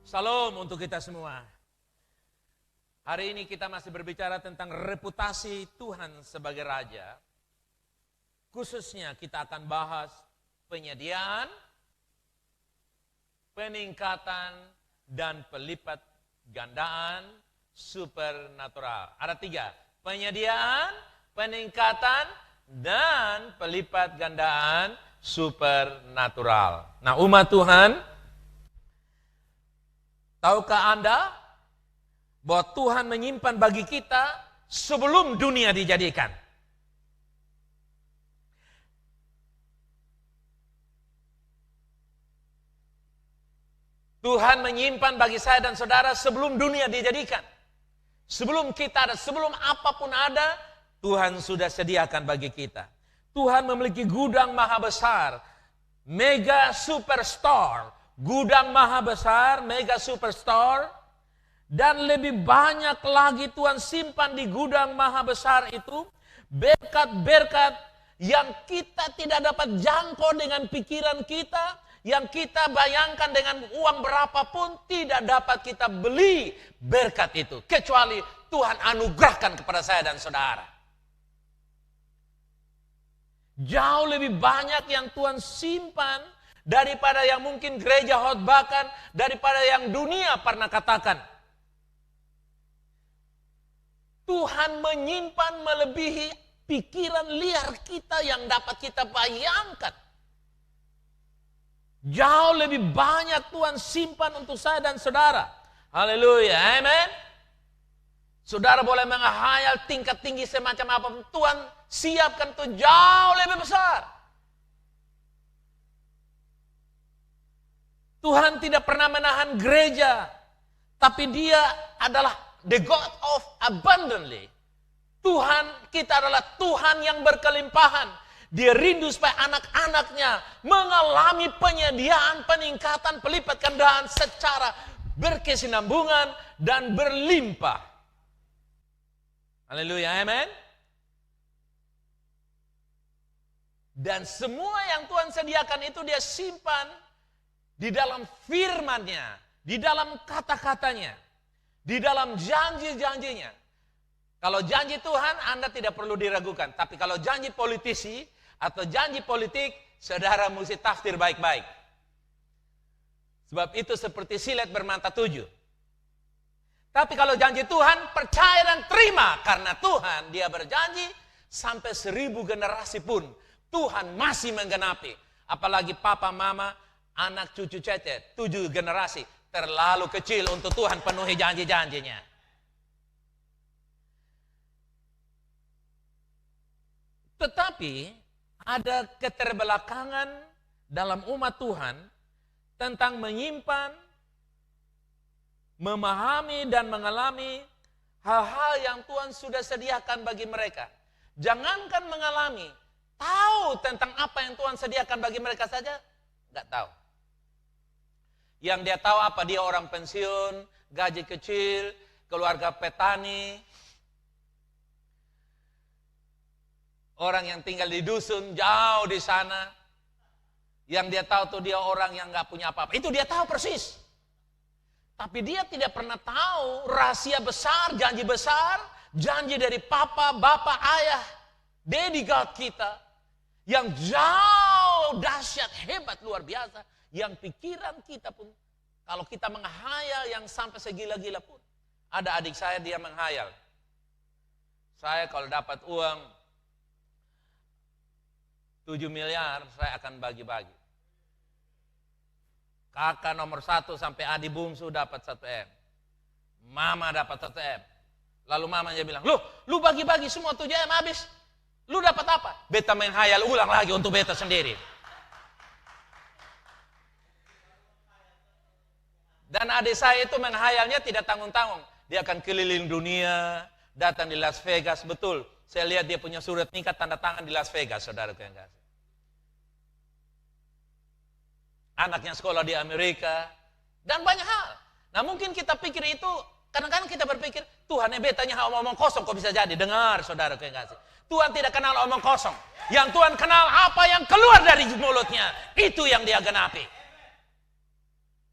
Salam untuk kita semua. Hari ini kita masih berbicara tentang reputasi Tuhan sebagai Raja. Khususnya kita akan bahas penyediaan, peningkatan, dan pelipat gandaan supernatural. Ada 3, penyediaan, peningkatan, dan pelipat gandaan supernatural. Nah, umat Tuhan, tahukah Anda bahwa Tuhan menyimpan bagi kita sebelum dunia dijadikan? Tuhan menyimpan bagi saya dan saudara sebelum dunia dijadikan. Sebelum kita ada, sebelum apapun ada, Tuhan sudah sediakan bagi kita. Tuhan memiliki gudang maha besar, mega superstore, gudang maha besar, mega superstore, dan lebih banyak lagi Tuhan simpan di gudang maha besar itu, berkat-berkat yang kita tidak dapat jangkau dengan pikiran kita, yang kita bayangkan dengan uang berapapun tidak dapat kita beli berkat itu. Kecuali Tuhan anugerahkan kepada saya dan saudara. Jauh lebih banyak yang Tuhan simpan daripada yang mungkin gereja khotbahkan, daripada yang dunia pernah katakan. Tuhan menyimpan melebihi pikiran liar kita yang dapat kita bayangkan. Jauh lebih banyak Tuhan simpan untuk saya dan saudara. Haleluya, amen. Saudara boleh menghayal tingkat tinggi semacam apapun, Tuhan siapkan itu jauh lebih besar. Tuhan tidak pernah menahan gereja, tapi Dia adalah the God of abundantly. Tuhan kita adalah Tuhan yang berkelimpahan. Dia rindu supaya anak-anaknya mengalami penyediaan, peningkatan, pelipat gandaan secara berkesinambungan dan berlimpah. Haleluya, amen. Dan semua yang Tuhan sediakan itu Dia simpan di dalam firman-Nya, di dalam kata-katanya, di dalam janji-janjinya. Kalau janji Tuhan, Anda tidak perlu diragukan. Tapi kalau janji politisi atau janji politik, saudara mesti tafsir baik-baik. Sebab itu seperti silet bermata 7. Tapi kalau janji Tuhan, percaya dan terima. Karena Tuhan, Dia berjanji sampai 1000 generasi pun Tuhan masih menggenapi. Apalagi papa, mama, anak, cucu, cece, 7 generasi. Terlalu kecil untuk Tuhan penuhi janji-janjinya. Tetapi ada keterbelakangan dalam umat Tuhan tentang menyimpan, memahami dan mengalami hal-hal yang Tuhan sudah sediakan bagi mereka. Jangankan mengalami, tahu tentang apa yang Tuhan sediakan bagi mereka saja, nggak tahu. Yang dia tahu apa? Dia orang pensiun, gaji kecil, keluarga petani, orang yang tinggal di dusun jauh di sana. Yang dia tahu tuh dia orang yang nggak punya apa-apa. Itu dia tahu persis. Tapi dia tidak pernah tahu rahasia besar, janji dari papa, bapak, ayah, Daddy God kita. Yang jauh dahsyat, hebat, luar biasa. Yang pikiran kita pun, kalau kita menghayal yang sampai segila-gila pun. Ada adik saya, dia menghayal. Saya kalau dapat uang 7 miliar, saya akan bagi-bagi. Kakak nomor 1 sampai adik bungsu dapat 1 M. Mama dapat 1 M. Lalu mamanya bilang, lu bagi-bagi semua 7 M habis. Lu dapat apa? Beta menghayal ulang lagi untuk beta sendiri. Dan adik saya itu menghayalnya tidak tanggung-tanggung. Dia akan keliling dunia, datang di Las Vegas, betul. Saya lihat dia punya surat nikah tanda tangan di Las Vegas, saudaraku yang kasih. Anaknya sekolah di Amerika, dan banyak hal. Nah mungkin kita pikir itu, kadang-kadang kita berpikir, Tuhan betanya omong kosong kok bisa jadi. Dengar saudaraku yang kasih. Tuhan tidak kenal omong kosong. Yang Tuhan kenal apa yang keluar dari mulutnya, itu yang Dia genapi.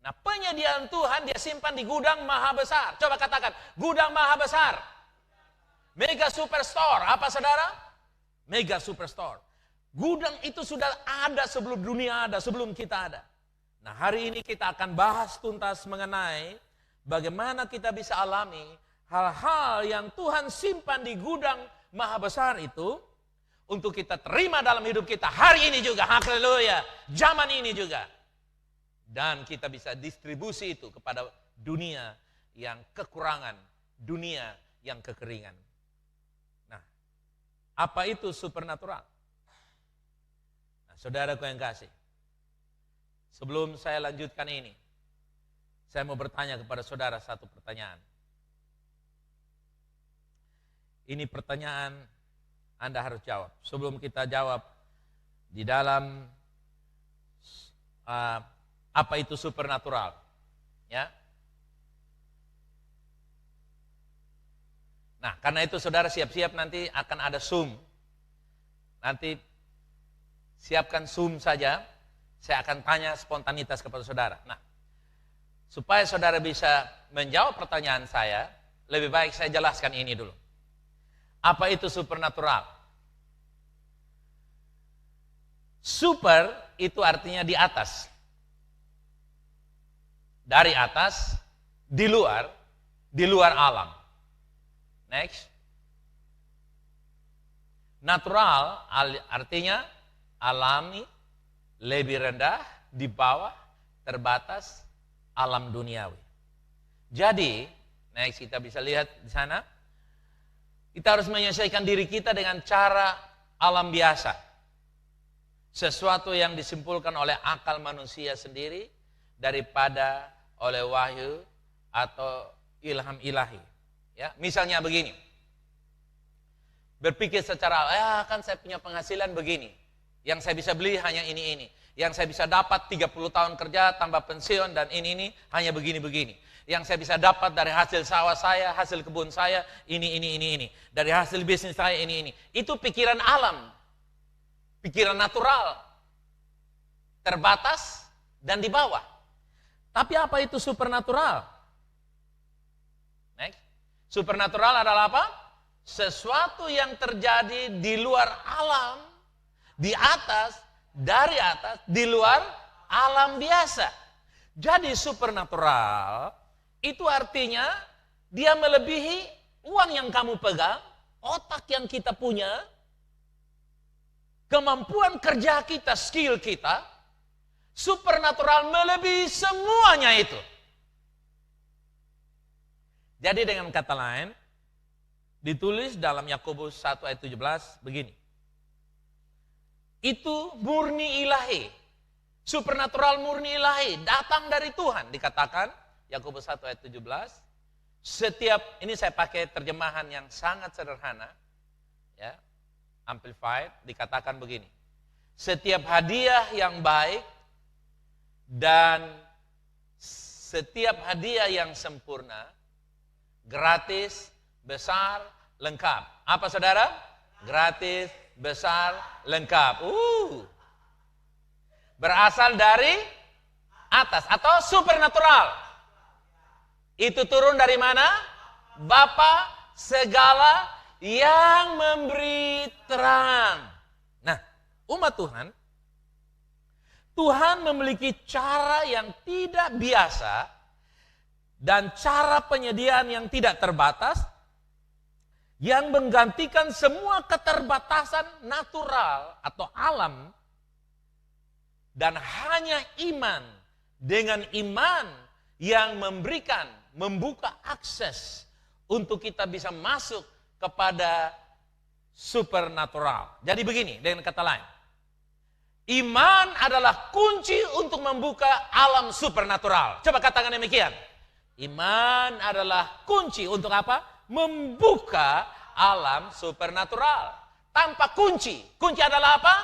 Nah, penyediaan Tuhan dia simpan di gudang maha besar. Coba katakan, gudang maha besar. Mega Superstore, apa saudara? Mega Superstore. Gudang itu sudah ada sebelum dunia ada, sebelum kita ada. Nah, hari ini kita akan bahas tuntas mengenai bagaimana kita bisa alami hal-hal yang Tuhan simpan di gudang maha besar itu untuk kita terima dalam hidup kita hari ini juga. Haleluya. Zaman ini juga. Dan kita bisa distribusi itu kepada dunia yang kekurangan, dunia yang kekeringan. Nah, apa itu supernatural? Nah, saudaraku yang kasih, sebelum saya lanjutkan ini, saya mau bertanya kepada saudara satu pertanyaan. Ini pertanyaan Anda harus jawab. Sebelum kita jawab di dalam apa itu supernatural, ya. Nah, karena itu saudara siap-siap nanti akan ada Zoom. Nanti siapkan Zoom saja. Saya akan tanya spontanitas kepada saudara. Nah, supaya saudara bisa menjawab pertanyaan saya, lebih baik saya jelaskan ini dulu. Apa itu supernatural? Super itu artinya di atas. Dari atas, di luar alam. Next. Natural artinya alami, lebih rendah, di bawah, terbatas, alam duniawi. Jadi, next kita bisa lihat di sana, kita harus menyelesaikan diri kita dengan cara alam biasa. Sesuatu yang disimpulkan oleh akal manusia sendiri daripada oleh wahyu atau ilham ilahi. Ya, misalnya begini. Berpikir secara, kan saya punya penghasilan begini. Yang saya bisa beli hanya ini. Yang saya bisa dapat 30 tahun kerja tambah pensiun dan ini hanya begini-begini. Yang saya bisa dapat dari hasil sawah saya, hasil kebun saya, ini. Dari hasil bisnis saya, ini. Itu pikiran alam. Pikiran natural. Terbatas dan di bawah. Tapi apa itu supernatural? Next. Supernatural adalah apa? Sesuatu yang terjadi di luar alam, di atas, dari atas, di luar alam biasa. Jadi supernatural itu artinya dia melebihi uang yang kamu pegang, otak yang kita punya, kemampuan kerja kita, skill kita. Supernatural melebihi semuanya itu. Jadi dengan kata lain, ditulis dalam Yakobus 1 ayat 17 begini. Itu murni ilahi. Supernatural murni ilahi, datang dari Tuhan. Dikatakan, Yakobus 1 ayat 17, setiap, ini saya pakai terjemahan yang sangat sederhana, ya, amplified, dikatakan begini. Setiap hadiah yang baik, dan setiap hadiah yang sempurna, gratis, besar, lengkap. Apa saudara? Gratis, besar, lengkap. Berasal dari atas atau supernatural. Itu turun dari mana? Bapa segala yang memberi terang. Nah, umat Tuhan memiliki cara yang tidak biasa dan cara penyediaan yang tidak terbatas yang menggantikan semua keterbatasan natural atau alam dan hanya iman. Dengan iman yang membuka akses untuk kita bisa masuk kepada supernatural. Jadi begini, dengan kata lain. Iman adalah kunci untuk membuka alam supernatural. Coba katakan demikian. Iman adalah kunci untuk apa? Membuka alam supernatural. Tanpa kunci. Kunci adalah apa?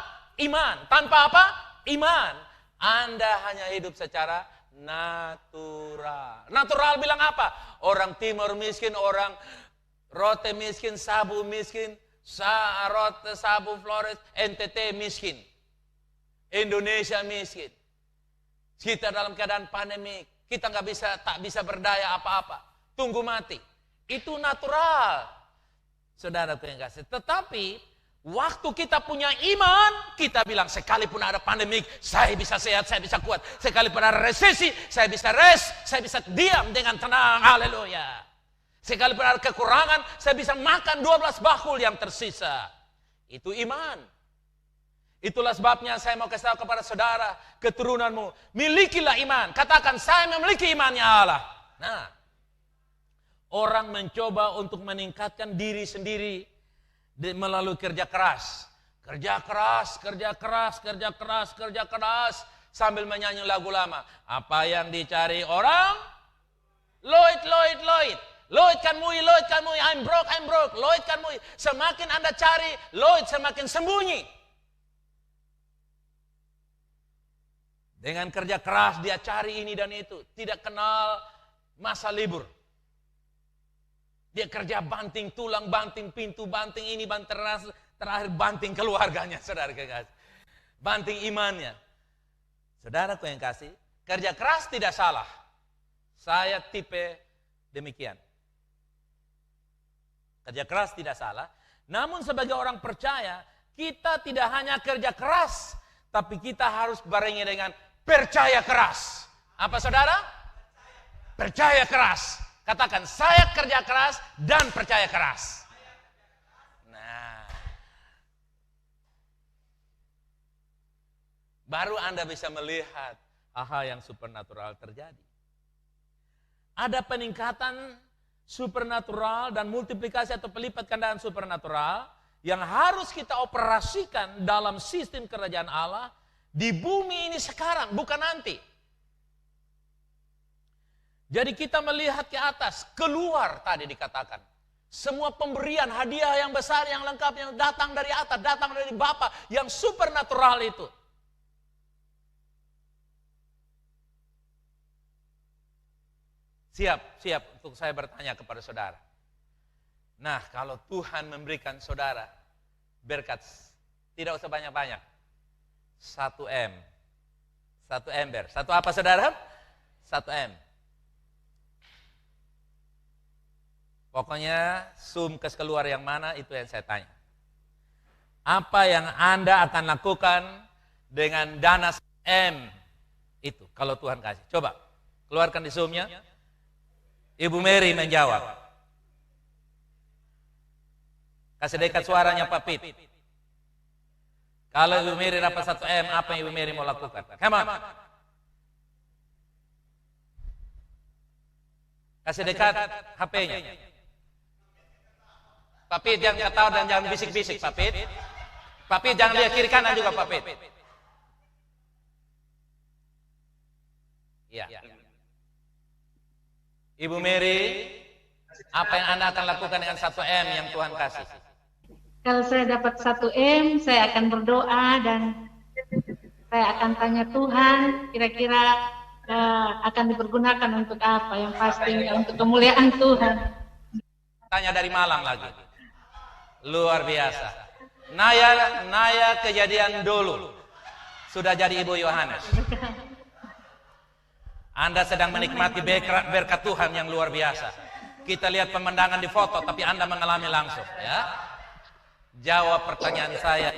Iman. Tanpa apa? Iman. Anda hanya hidup secara natural. Natural bilang apa? Orang Timur miskin, orang Rote miskin, Sabu miskin, Rote, Sabu, Flores, NTT miskin. Indonesia miskin. Kita dalam keadaan pandemik. Kita tak bisa berdaya apa-apa. Tunggu mati. Itu natural. Saudaraku yang kasih. Tetapi waktu kita punya iman, kita bilang sekalipun ada pandemik, saya bisa sehat, saya bisa kuat. Sekalipun ada resesi, saya bisa rest, saya bisa diam dengan tenang. Haleluya. Sekalipun ada kekurangan, saya bisa makan 12 bakul yang tersisa. Itu iman. Itulah sebabnya saya mau kasih tahu kepada saudara, keturunanmu, milikilah iman. Katakan, saya memiliki imannya Allah. Nah, orang mencoba untuk meningkatkan diri sendiri melalui kerja keras. Kerja keras, kerja keras, kerja keras, kerja keras. Sambil menyanyi lagu lama. Apa yang dicari orang? Lloyd, Lloyd, Lloyd. Lloyd kan mui, I'm broke, I'm broke. Lloyd kan mui. Semakin Anda cari, Lloyd semakin sembunyi. Dengan kerja keras dia cari ini dan itu. Tidak kenal masa libur. Dia kerja banting tulang, banting pintu, banting ini, banting terakhir banting keluarganya, saudara kekasih. Banting imannya. Saudaraku yang kasih, kerja keras tidak salah. Saya tipe demikian. Kerja keras tidak salah. Namun sebagai orang percaya, kita tidak hanya kerja keras, tapi kita harus barengi dengan percaya keras. Apa saudara? Percaya keras. Katakan, saya kerja keras dan percaya keras. Nah, baru Anda bisa melihat hal-hal yang supernatural terjadi. Ada peningkatan supernatural dan multiplikasi atau pelipat gandaan supernatural yang harus kita operasikan dalam sistem kerajaan Allah di bumi ini sekarang, bukan nanti. Jadi kita melihat ke atas, keluar tadi dikatakan. Semua pemberian, hadiah yang besar, yang lengkap, yang datang dari atas, datang dari Bapa, yang supernatural itu. Siap untuk saya bertanya kepada saudara. Nah, kalau Tuhan memberikan saudara berkat, tidak usah banyak-banyak. 1 M. 1 ember. 1 apa saudara? 1 M. Pokoknya zoom ke keluar yang mana, itu yang saya tanya. Apa yang Anda akan lakukan dengan dana M itu, kalau Tuhan kasih? Coba, keluarkan di zoomnya. Ibu Mary menjawab. Kasih dekat suaranya Pak Pit. Kalau Ibu Mary dapat 1 M, apa yang Ibu Mary mau lakukan? Come on. Kasih dekat HP-nya. Pak Pit jangan ketawa dan jangan bisik-bisik, Pak Pit. Pak Pit jangan lihat kiri kanan juga, Pak Pit. Iya. Ibu Mary, apa yang Anda akan lakukan dengan 1 M yang Tuhan kasih? Kalau saya dapat 1 M, saya akan berdoa dan saya akan tanya Tuhan, kira-kira akan dipergunakan untuk apa? Yang pastinya untuk kemuliaan Tuhan. Tanya dari Malang lagi. Luar biasa. Naya kejadian dulu. Sudah jadi Ibu Yohanes. Anda sedang menikmati berkat Tuhan yang luar biasa. Kita lihat pemandangan di foto, tapi Anda mengalami langsung. Ya. Jawab pertanyaan saya,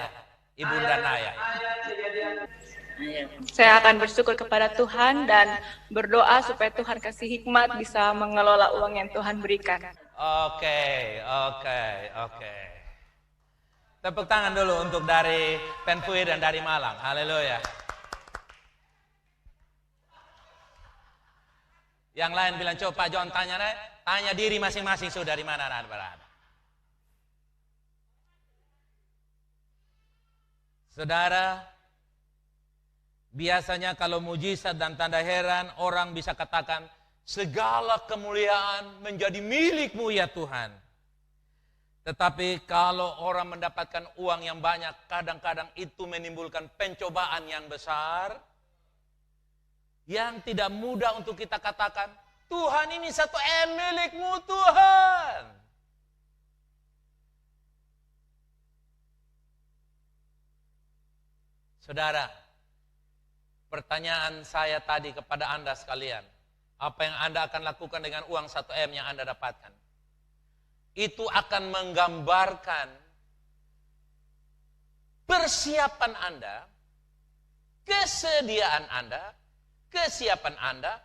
Ibunda Naya. Saya akan bersyukur kepada Tuhan dan berdoa supaya Tuhan kasih hikmat bisa mengelola uang yang Tuhan berikan. Oke. Tepuk tangan dulu untuk dari Penfui dan dari Malang. Haleluya. Yang lain bilang, coba Pak John tanya diri masing-masing sudah di mana Anda berada. Saudara, biasanya kalau mujizat dan tanda heran, orang bisa katakan, segala kemuliaan menjadi milik-Mu ya Tuhan. Tetapi kalau orang mendapatkan uang yang banyak, kadang-kadang itu menimbulkan pencobaan yang besar, yang tidak mudah untuk kita katakan, Tuhan ini 1 M milik-Mu Tuhan. Saudara, pertanyaan saya tadi kepada Anda sekalian, Apa yang Anda akan lakukan dengan uang 1M yang Anda dapatkan? Itu akan menggambarkan persiapan Anda, kesediaan Anda, kesiapan Anda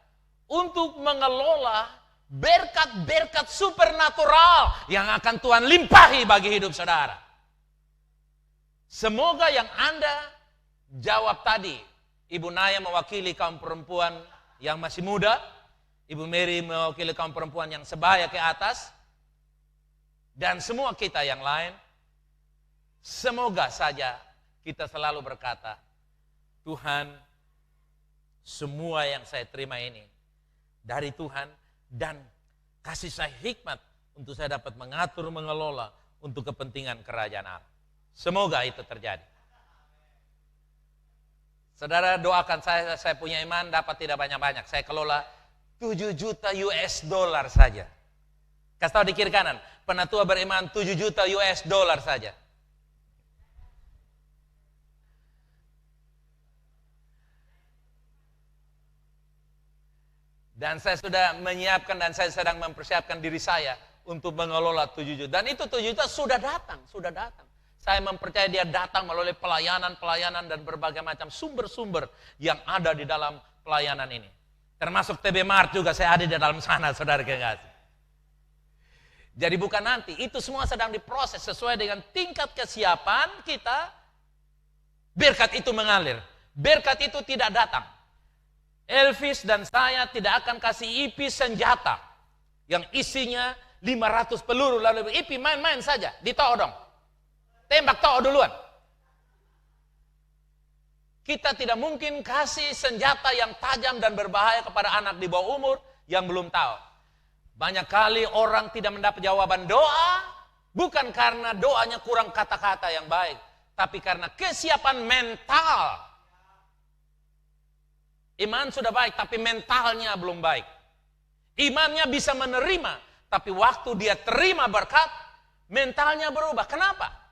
untuk mengelola berkat-berkat supernatural yang akan Tuhan limpahi bagi hidup saudara. Semoga yang Anda jawab tadi, Ibu Naya mewakili kaum perempuan yang masih muda, Ibu Mary mewakili kaum perempuan yang sebaya ke atas, dan semua kita yang lain, semoga saja kita selalu berkata, Tuhan, semua yang saya terima ini dari Tuhan, dan kasih saya hikmat untuk saya dapat mengatur, mengelola untuk kepentingan kerajaan Allah. Semoga itu terjadi. Saudara doakan saya punya iman dapat tidak banyak-banyak. Saya kelola 7 juta US dollar saja. Kasih tahu di kiri kanan, penatua beriman 7 juta US dollar saja. Dan saya sudah menyiapkan dan saya sedang mempersiapkan diri saya untuk mengelola 7 juta. Dan itu 7 juta sudah datang, sudah datang. Saya mempercayai dia datang melalui pelayanan-pelayanan dan berbagai macam sumber-sumber yang ada di dalam pelayanan ini. Termasuk TB Mart juga saya ada di dalam sana, saudara kekasih. Jadi bukan nanti, itu semua sedang diproses sesuai dengan tingkat kesiapan kita. Berkat itu mengalir, berkat itu tidak datang. Elvis dan saya tidak akan kasih IP senjata yang isinya 500 peluru lalu IP main-main saja, ditodong. Tembak toh duluan. Kita tidak mungkin kasih senjata yang tajam dan berbahaya kepada anak di bawah umur yang belum tahu. Banyak kali orang tidak mendapat jawaban doa, bukan karena doanya kurang kata-kata yang baik, tapi karena kesiapan mental. Iman sudah baik, tapi mentalnya belum baik. Imannya bisa menerima, tapi waktu dia terima berkat, mentalnya berubah. Kenapa?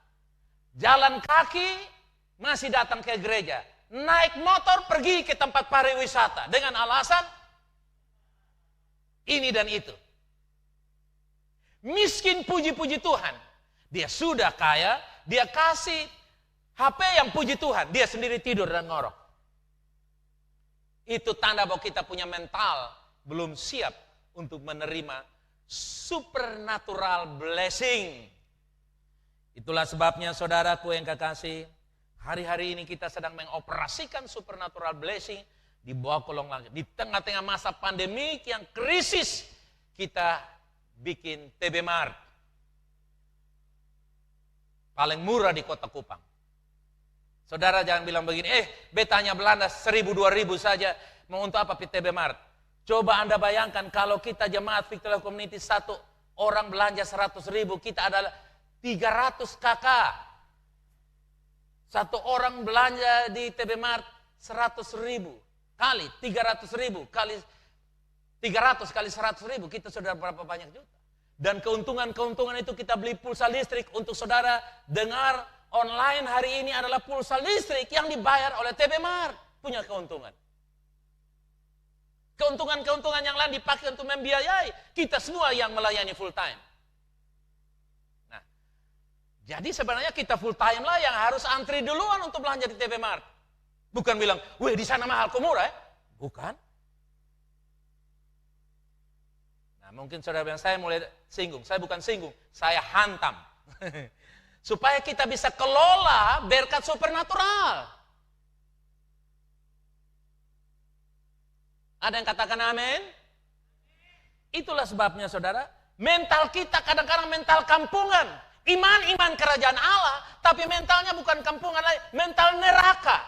Jalan kaki masih datang ke gereja, naik motor pergi ke tempat pariwisata dengan alasan ini dan itu. Miskin puji-puji Tuhan, dia sudah kaya, dia kasih HP yang puji Tuhan, dia sendiri tidur dan ngorok. Itu tanda bahwa kita punya mental belum siap untuk menerima supernatural blessing. Itulah sebabnya saudaraku yang kekasih, hari-hari ini kita sedang mengoperasikan supernatural blessing di bawah kolong langit. Di tengah-tengah masa pandemik yang krisis, kita bikin TB Mart. Paling murah di Kota Kupang. Saudara jangan bilang begini, betanya Belanda 1.000-2.000 saja, mau untuk apa TB Mart? Coba Anda bayangkan kalau kita jemaat Victoria Community satu orang belanja 100.000, kita adalah 300 kakak. Satu orang belanja di TB Mart 100.000 kali 300.000 kali 300 kali 100.000, kita sudah berapa banyak juta. Dan keuntungan-keuntungan itu kita beli pulsa listrik untuk saudara dengar online hari ini adalah pulsa listrik yang dibayar oleh TB Mart. Punya keuntungan. Keuntungan-keuntungan yang lain dipakai untuk membiayai kita semua yang melayani full time. Nah, jadi sebenarnya kita full time lah yang harus antri duluan untuk belanja di TB Mart. Bukan bilang, weh di sana mahal kok murah ya? Bukan. Nah, mungkin saudara bilang, saya mulai singgung. Saya bukan singgung, saya hantam. Supaya kita bisa kelola berkat supernatural. Ada yang katakan amin? Itulah sebabnya saudara, mental kita kadang-kadang mental kampungan. Iman kerajaan Allah, tapi mentalnya bukan kampungan lagi, mental neraka.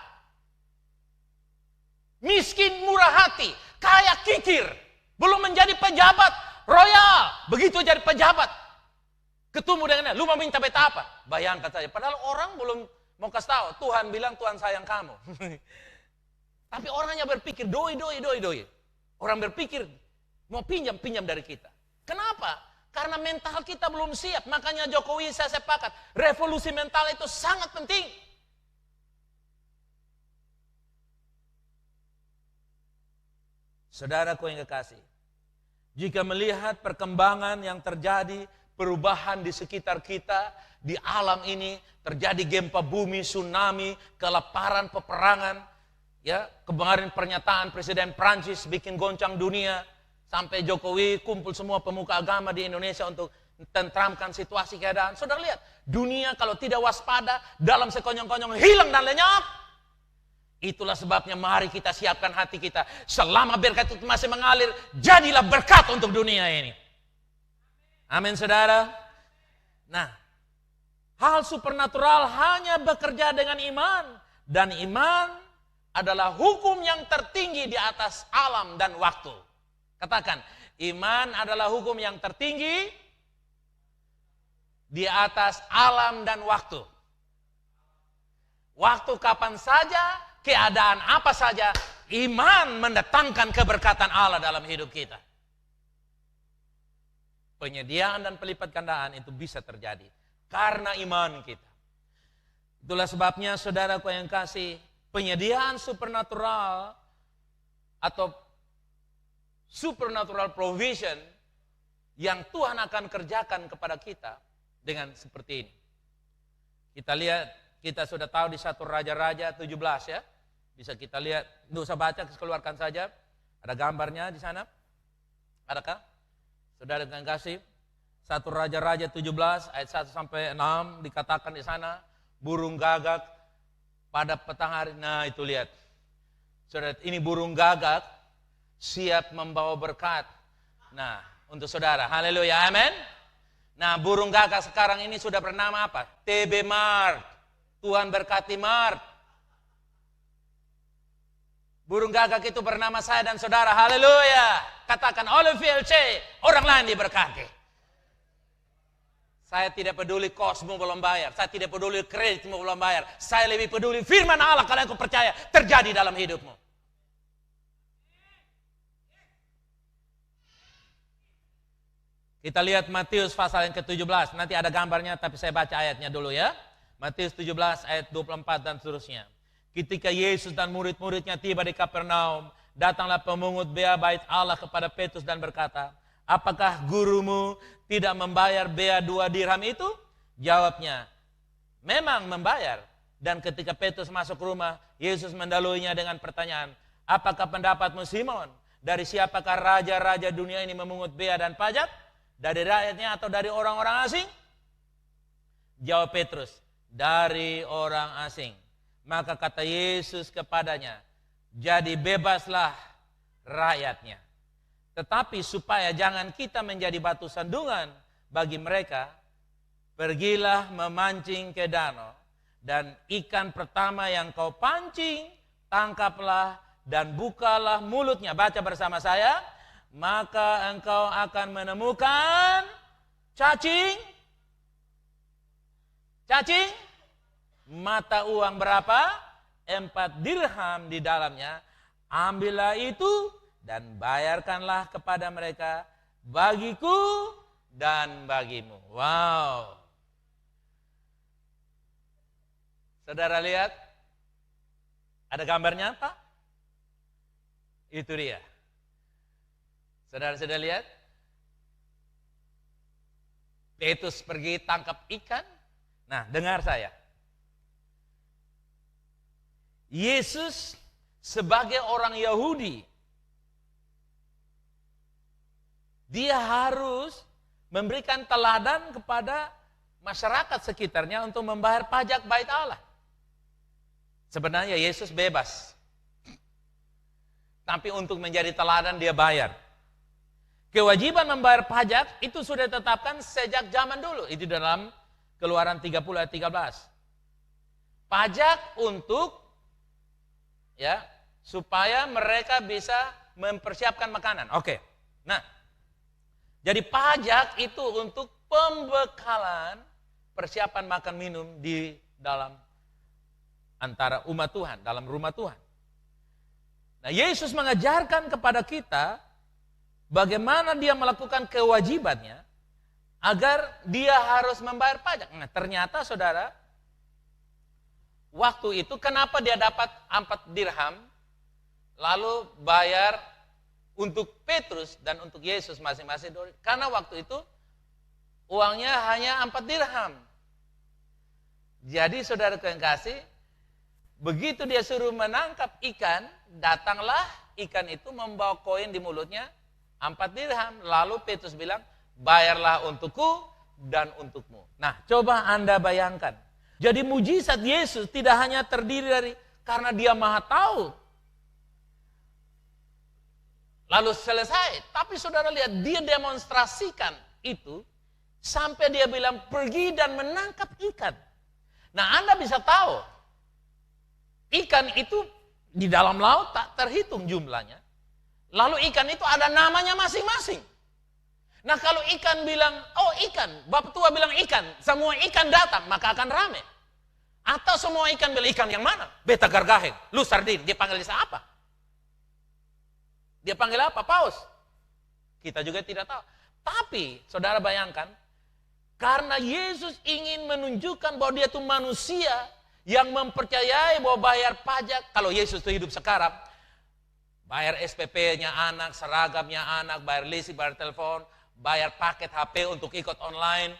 Miskin murah hati, kaya kikir, belum menjadi pejabat royal. Begitu jadi pejabat, ketemu dengannya, lu mau minta beta apa? Bayangkan saja, padahal orang belum mau kasih tahu, Tuhan bilang Tuhan sayang kamu. Tapi orangnya berpikir doi. Orang berpikir mau pinjam dari kita. Kenapa? Karena mental kita belum siap. Makanya Jokowi saya sepakat, revolusi mental itu sangat penting. Saudaraku yang kekasih, jika melihat perkembangan yang terjadi, perubahan di sekitar kita, di alam ini, terjadi gempa bumi, tsunami, kelaparan, peperangan, ya, kemarin pernyataan Presiden Prancis bikin goncang dunia, sampai Jokowi kumpul semua pemuka agama di Indonesia untuk tentramkan situasi keadaan. Saudara lihat, dunia kalau tidak waspada, dalam sekonyong-konyong hilang dan lenyap. Itulah sebabnya mari kita siapkan hati kita. Selama berkat itu masih mengalir, jadilah berkat untuk dunia ini. Amin, saudara. Nah, hal supernatural hanya bekerja dengan iman. Dan iman adalah hukum yang tertinggi di atas alam dan waktu. Katakan, iman adalah hukum yang tertinggi di atas alam dan waktu. Waktu kapan saja, keadaan apa saja, iman mendatangkan keberkatan Allah dalam hidup kita. Penyediaan dan pelipat gandaan itu bisa terjadi karena iman kita. Itulah sebabnya saudaraku yang kasih, penyediaan supernatural atau supernatural provision yang Tuhan akan kerjakan kepada kita dengan seperti ini. Kita lihat, kita sudah tahu di 1 Raja-Raja 17 ya. Bisa kita lihat, tidak usah baca, keluarkan saja. Ada gambarnya di sana. Adakah? Saudara yang kasih, 1 Raja-Raja 17 ayat 1 sampai 6 dikatakan di sana, burung gagak pada petang hari. Nah, itu lihat. Saudara, ini burung gagak siap membawa berkat. Nah, untuk saudara. Haleluya, amin. Nah, burung gagak sekarang ini sudah bernama apa? TB Mart. Tuhan berkati Mart. Burung gagak itu bernama saya dan saudara. Haleluya. Katakan oleh VLC, orang lain diberkati. Saya tidak peduli kosmu belum bayar. Saya tidak peduli kreditmu belum bayar. Saya lebih peduli firman Allah kalau aku percaya terjadi dalam hidupmu. Kita lihat Matius pasal yang ke-17. Nanti ada gambarnya tapi saya baca ayatnya dulu ya. Matius 17 ayat 24 dan seterusnya. Ketika Yesus dan murid-muridnya tiba di Kapernaum, datanglah pemungut bea bait Allah kepada Petrus dan berkata, apakah gurumu tidak membayar bea 2 dirham itu? Jawabnya, memang membayar. Dan ketika Petrus masuk rumah, Yesus mendaluinya dengan pertanyaan, apakah pendapatmu Simon? Dari siapakah raja-raja dunia ini memungut bea dan pajak? Dari rakyatnya atau dari orang-orang asing? Jawab Petrus, dari orang asing. Maka kata Yesus kepadanya, jadi bebaslah rakyatnya. Tetapi supaya jangan kita menjadi batu sandungan bagi mereka, pergilah memancing ke danau, dan ikan pertama yang kau pancing, tangkaplah dan bukalah mulutnya. Baca bersama saya, maka engkau akan menemukan cacing mata uang berapa? 4 dirham di dalamnya. Ambillah itu dan bayarkanlah kepada mereka, bagiku dan bagimu. Wow. Saudara lihat? Ada gambarnya Pak? Itu dia. Saudara sudah lihat? Petrus pergi tangkap ikan. Nah, dengar saya. Yesus sebagai orang Yahudi, dia harus memberikan teladan kepada masyarakat sekitarnya untuk membayar pajak bait Allah. Sebenarnya Yesus bebas. Tapi untuk menjadi teladan dia bayar. Kewajiban membayar pajak itu sudah ditetapkan sejak zaman dulu. Itu dalam Keluaran 30 ayat 13. Pajak untuk supaya mereka bisa mempersiapkan makanan. Oke. Nah, jadi pajak itu untuk pembekalan persiapan makan minum di dalam antara umat Tuhan, dalam rumah Tuhan. Nah, Yesus mengajarkan kepada kita bagaimana dia melakukan kewajibannya agar dia harus membayar pajak. Nah, ternyata saudara, waktu itu kenapa dia dapat 4 dirham lalu bayar untuk Petrus dan untuk Yesus masing-masing. Karena waktu itu uangnya hanya 4 dirham. Jadi saudara yang kasih, begitu dia suruh menangkap ikan, datanglah ikan itu membawa koin di mulutnya 4 dirham. Lalu Petrus bilang, bayarlah untukku dan untukmu. Nah, coba Anda bayangkan. Jadi mujizat Yesus tidak hanya terdiri dari karena dia maha tahu. Lalu selesai. Tapi saudara lihat, dia demonstrasikan itu sampai dia bilang pergi dan menangkap ikan. Nah, Anda bisa tahu, ikan itu di dalam laut tak terhitung jumlahnya. Lalu ikan itu ada namanya masing-masing. Nah, kalau ikan bilang, oh ikan, Bapak tua bilang ikan, semua ikan datang, maka akan rame. Atau semua ikan bilang, ikan yang mana? Beta gargaheng, lu sardin, dia panggil apa? Dia panggil apa? Paus. Kita juga tidak tahu. Tapi, saudara bayangkan, karena Yesus ingin menunjukkan bahwa dia itu manusia yang mempercayai bahwa bayar pajak. Kalau Yesus itu hidup sekarang, bayar SPP-nya anak, seragamnya anak, bayar listrik, bayar telepon, bayar paket HP untuk ikut online,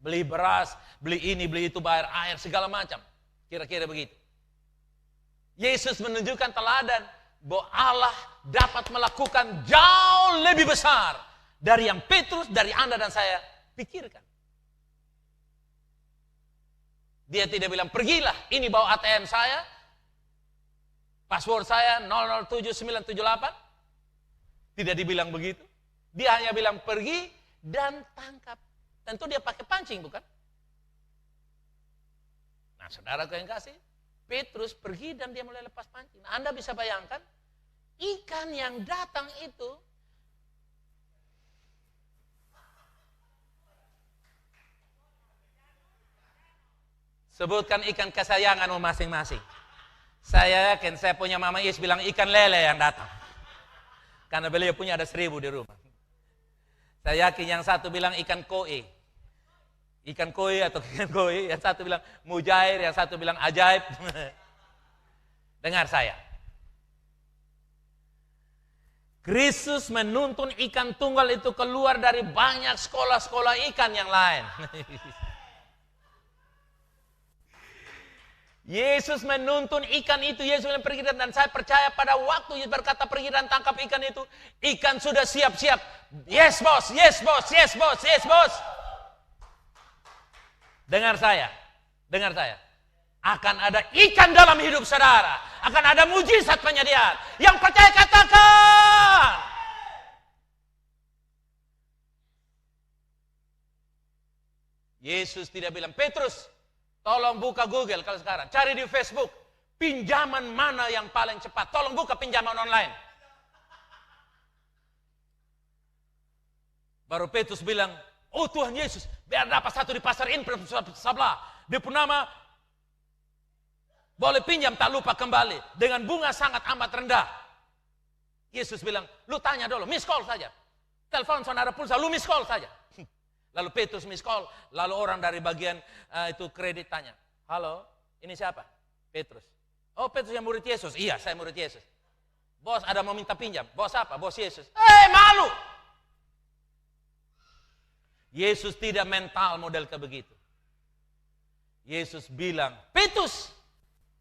beli beras, beli ini, beli itu, bayar air, segala macam. Kira-kira begitu. Yesus menunjukkan teladan bahwa Allah dapat melakukan jauh lebih besar dari yang Petrus, dari Anda dan saya pikirkan. Dia tidak bilang, pergilah, ini bawa ATM saya, password saya 007978. Tidak dibilang begitu. Dia hanya bilang pergi dan tangkap. Tentu dia pakai pancing, bukan? Nah, saudara yang kasih, Petrus pergi dan dia mulai lepas pancing. Nah, Anda bisa bayangkan, ikan yang datang itu sebutkan ikan kesayanganmu masing-masing. Saya yakin, saya punya Mama Is bilang ikan lele yang datang. Karena beliau punya ada 1000 di rumah. Saya yakin yang satu bilang ikan koi. Ikan koi atau ikan koi. Yang satu bilang mujair, yang satu bilang ajaib. Dengar saya. Kristus menuntun ikan tunggal itu keluar dari banyak sekolah-sekolah ikan yang lain. Yesus menuntun ikan itu, Yesus bilang pergi dan saya percaya pada waktu Yesus berkata pergi dan tangkap ikan itu, ikan sudah siap-siap. Yes bos, yes bos, yes bos, yes bos. Dengar saya. Akan ada ikan dalam hidup saudara. Akan ada mujizat penyediaan. Yang percaya katakan. Yesus tidak bilang, Petrus, tolong buka Google kalau sekarang. Cari di Facebook. Pinjaman mana yang paling cepat. Tolong buka pinjaman online. Baru Petrus bilang, oh Tuhan Yesus, biar dapat satu di pasar ini sebelah. Dia pun nama, boleh pinjam tak lupa kembali. Dengan bunga sangat amat rendah. Yesus bilang, lu tanya dulu, miss call saja. Telepon saudara pulsa, lu miss call saja. Lalu Petrus miss call, lalu orang dari bagian itu kredit tanya, halo, ini siapa? Petrus. Oh Petrus yang murid Yesus? Iya, saya murid Yesus. Bos ada mau minta pinjam. Bos apa? Bos Yesus. Malu. Yesus tidak mental model ke begitu. Yesus bilang, Petrus,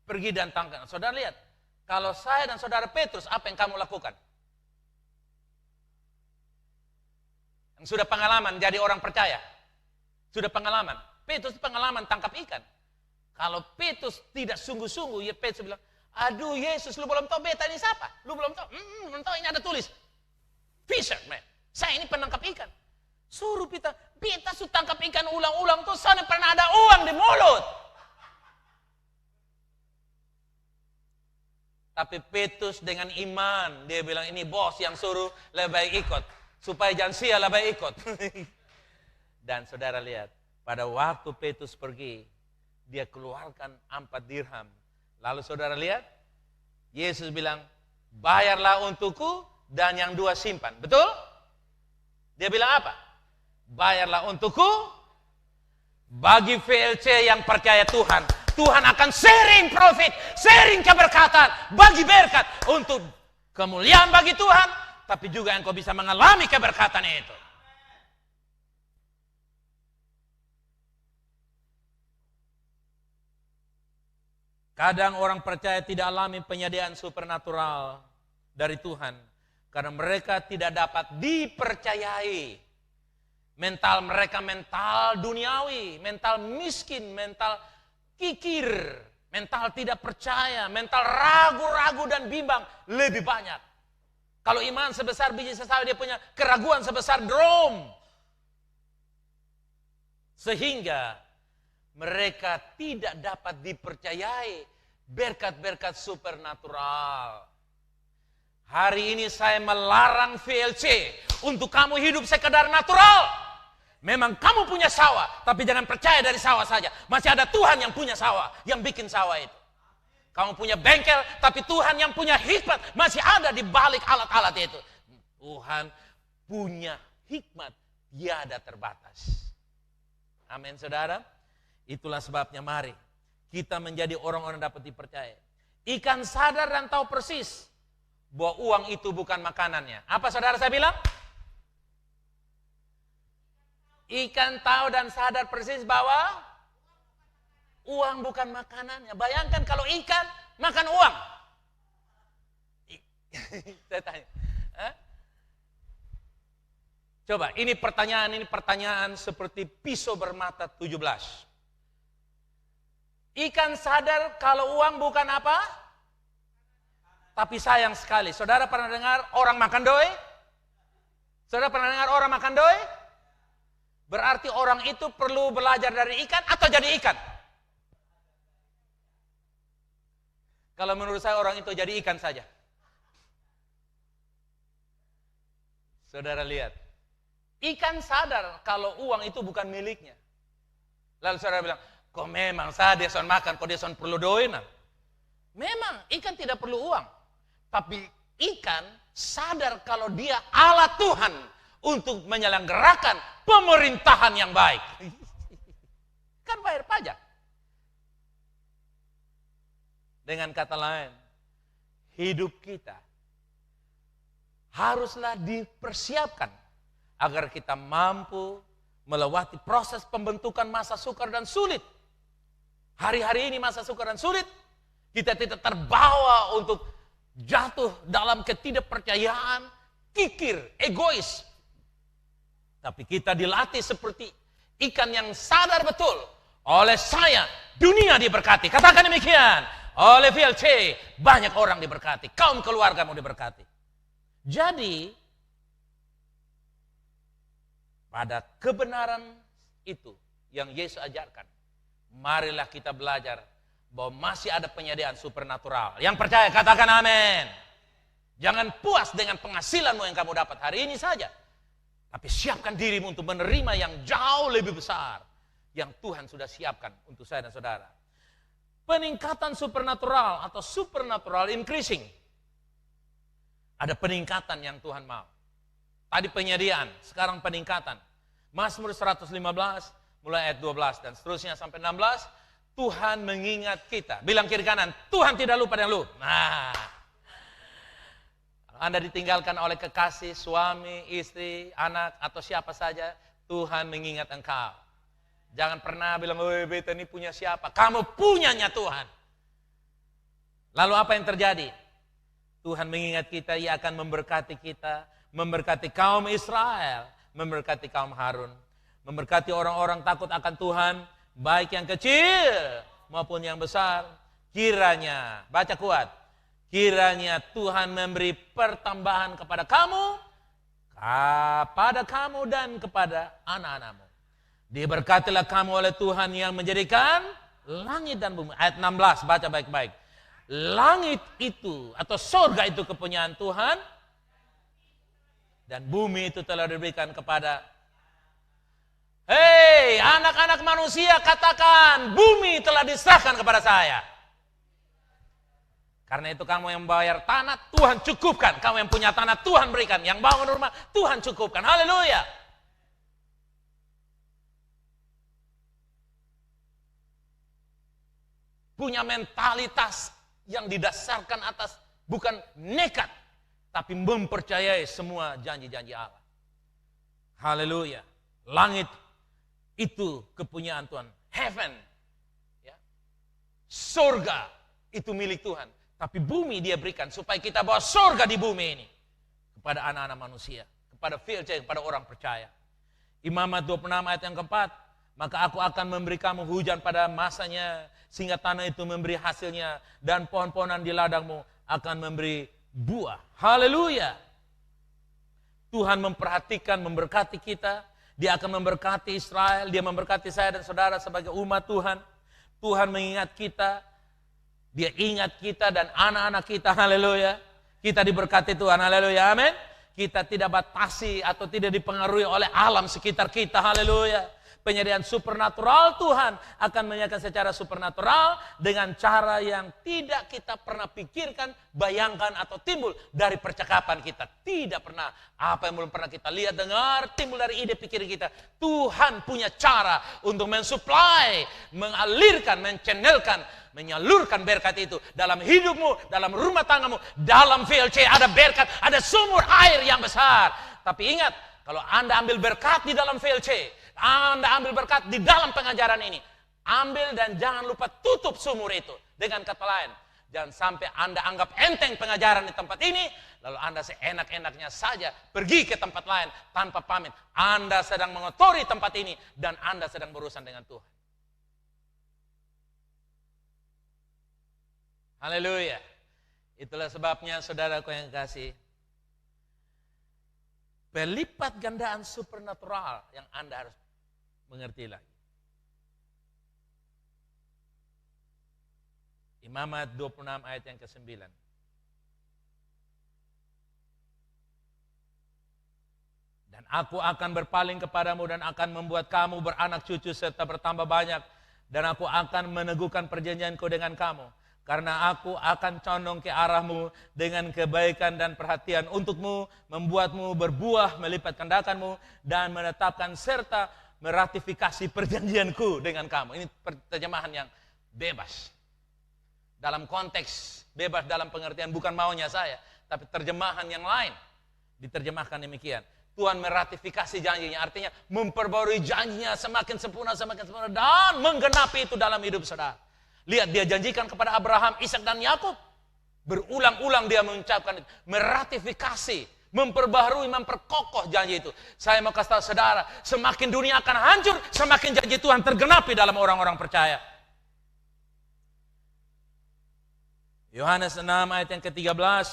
pergi dan tangkap. Saudara lihat, kalau saya dan saudara Petrus, apa yang kamu lakukan? Yang sudah pengalaman jadi orang percaya. Sudah pengalaman. Petrus pengalaman tangkap ikan. Kalau Petrus tidak sungguh-sungguh, ya Petrus bilang, aduh Yesus, lu belum tahu beta ini siapa? Lu belum tahu? Belum tahu, ini ada tulis. Fisherman. Saya ini penangkap ikan. Suruh beta suruh tangkap ikan ulang-ulang tuh sana pernah ada uang di mulut. Tapi Petrus dengan iman, dia bilang ini bos yang suruh lebih baik ikut. Supaya jangan sia lebih ikut. Dan saudara lihat, pada waktu Petrus pergi, dia keluarkan 4 dirham. Lalu saudara lihat, Yesus bilang, bayarlah untukku dan yang 2 simpan. Betul? Dia bilang apa? Bayarlah untukku, bagi VLC yang percaya Tuhan. Tuhan akan sharing profit, sharing keberkatan, bagi berkat untuk kemuliaan bagi Tuhan tapi juga engkau bisa mengalami keberkatan itu. Kadang orang percaya tidak alami penyediaan supernatural dari Tuhan karena mereka tidak dapat dipercayai. Mental mereka mental duniawi, mental miskin, mental kikir, mental tidak percaya, mental ragu-ragu dan bimbang lebih banyak. Kalau iman sebesar biji sesawi, dia punya keraguan sebesar drum. Sehingga mereka tidak dapat dipercayai berkat-berkat supernatural. Hari ini saya melarang VLC untuk kamu hidup sekedar natural. Memang kamu punya sawah, tapi jangan percaya dari sawah saja. Masih ada Tuhan yang punya sawah, yang bikin sawah itu. Kamu punya bengkel, tapi Tuhan yang punya hikmat masih ada di balik alat-alat itu. Tuhan punya hikmat tiada terbatas. Amin, saudara. Itulah sebabnya mari kita menjadi orang-orang dapat dipercaya. Ikan sadar dan tahu persis bahwa uang itu bukan makanannya. Apa saudara saya bilang? Ikan tahu dan sadar persis bahwa uang bukan makanannya. Bayangkan kalau ikan makan uang. Saya tanya. Coba, ini pertanyaan seperti pisau bermata 17. Ikan sadar kalau uang bukan apa? Tapi sayang sekali. Saudara pernah dengar orang makan doi? Saudara pernah dengar orang makan doi? Berarti orang itu perlu belajar dari ikan atau jadi ikan? Kalau menurut saya orang itu jadi ikan saja. Saudara lihat. Ikan sadar kalau uang itu bukan miliknya. Lalu saudara bilang, kok memang dia son makan, kok dia son perlu doinan. Memang ikan tidak perlu uang. Tapi ikan sadar kalau dia alat Tuhan untuk menyelenggarakan pemerintahan yang baik. Kan bayar pajak. Dengan kata lain, hidup kita haruslah dipersiapkan agar kita mampu melewati proses pembentukan masa sukar dan sulit. Hari-hari ini masa sukar dan sulit, kita tidak terbawa untuk jatuh dalam ketidakpercayaan, kikir, egois. Tapi kita dilatih seperti ikan yang sadar betul, oleh saya dunia diberkati. Katakan demikian, oleh VLC banyak orang diberkati, kaum keluargamu diberkati. Jadi pada kebenaran itu yang Yesus ajarkan, marilah kita belajar bahwa masih ada penyediaan supernatural. Yang percaya katakan amin. Jangan puas dengan penghasilanmu yang kamu dapat hari ini saja. Tapi siapkan dirimu untuk menerima yang jauh lebih besar yang Tuhan sudah siapkan untuk saya dan saudara. Peningkatan supernatural atau supernatural increasing. Ada peningkatan yang Tuhan mau. Tadi penyediaan, sekarang peningkatan. Mazmur 115 mulai ayat 12 dan seterusnya sampai 16. Tuhan mengingat kita. Bilang kiri kanan, Tuhan tidak lupa dengan lu. Nah, Anda ditinggalkan oleh kekasih, suami, istri, anak, atau siapa saja, Tuhan mengingat engkau. Jangan pernah bilang, oh beta ini punya siapa? Kamu punyanya Tuhan. Lalu apa yang terjadi? Tuhan mengingat kita, Ia akan memberkati kita, memberkati kaum Israel, memberkati kaum Harun, memberkati orang-orang takut akan Tuhan, baik yang kecil maupun yang besar. Kiranya, baca kuat, kiranya Tuhan memberi pertambahan kepada kamu dan kepada anak-anakmu. Diberkatilah kamu oleh Tuhan yang menjadikan langit dan bumi. Ayat 16, baca baik-baik. Langit itu atau surga itu kepunyaan Tuhan, dan bumi itu telah diberikan kepada. Hei, anak-anak manusia, katakan, bumi telah diserahkan kepada saya. Karena itu kamu yang bayar tanah, Tuhan cukupkan. Kamu yang punya tanah, Tuhan berikan. Yang bangun rumah, Tuhan cukupkan. Haleluya. Punya mentalitas yang didasarkan atas bukan nekat, tapi mempercayai semua janji-janji Allah. Haleluya. Langit itu kepunyaan Tuhan. Heaven, ya. Surga itu milik Tuhan. Tapi bumi dia berikan supaya kita bawa surga di bumi ini kepada anak-anak manusia, kepada VLC, kepada orang percaya. Imamat 26 ayat yang keempat, maka aku akan memberi kamu hujan pada masanya, sehingga tanah itu memberi hasilnya, dan pohon-pohonan di ladangmu akan memberi buah. Haleluya. Tuhan memperhatikan, memberkati kita. Dia akan memberkati Israel, dia memberkati saya dan saudara sebagai umat Tuhan. Tuhan mengingat kita, dia ingat kita dan anak-anak kita. Haleluya. Kita diberkati Tuhan. Haleluya. Amin. Kita tidak batasi atau tidak dipengaruhi oleh alam sekitar kita. Haleluya. Penyediaan supernatural Tuhan akan menyediakan secara supernatural dengan cara yang tidak kita pernah pikirkan, bayangkan atau timbul dari percakapan kita. Tidak pernah, apa yang belum pernah kita lihat, dengar, timbul dari ide pikiran kita. Tuhan punya cara untuk mensuplai, mengalirkan, menyalurkan, menyalurkan berkat itu dalam hidupmu, dalam rumah tanggamu, dalam VLC ada berkat, ada sumur air yang besar. Tapi ingat, kalau Anda ambil berkat di dalam VLC, Anda ambil berkat di dalam pengajaran ini, ambil dan jangan lupa tutup sumur itu. Dengan kata lain, jangan sampai Anda anggap enteng pengajaran di tempat ini, lalu Anda seenak-enaknya saja pergi ke tempat lain tanpa pamit. Anda sedang mengotori tempat ini dan Anda sedang berurusan dengan Tuhan. Haleluya. Itulah sebabnya saudaraku yang kasih, pelipat gandaan supernatural yang Anda harus mengerti lagi. Imamat 26 ayat yang ke-9. Dan aku akan berpaling kepadamu dan akan membuat kamu beranak cucu serta bertambah banyak. Dan aku akan meneguhkan perjanjianku dengan kamu. Karena aku akan condong ke arahmu dengan kebaikan dan perhatian untukmu, membuatmu berbuah, melipat gandakanmu, dan menetapkan serta meratifikasi perjanjianku dengan kamu. Ini terjemahan yang bebas. Dalam konteks bebas dalam pengertian bukan maunya saya, tapi terjemahan yang lain diterjemahkan demikian. Tuhan meratifikasi janjinya, artinya memperbarui janjinya semakin sempurna, dan menggenapi itu dalam hidup saudara. Lihat, dia janjikan kepada Abraham, Ishak dan Yakub. Berulang-ulang dia mengucapkan itu, meratifikasi, memperbaharui, memperkokoh janji itu. Saya mau kasih tahu saudara, semakin dunia akan hancur, semakin janji Tuhan tergenapi dalam orang-orang percaya. Yohanes 6 ayat yang ke-13,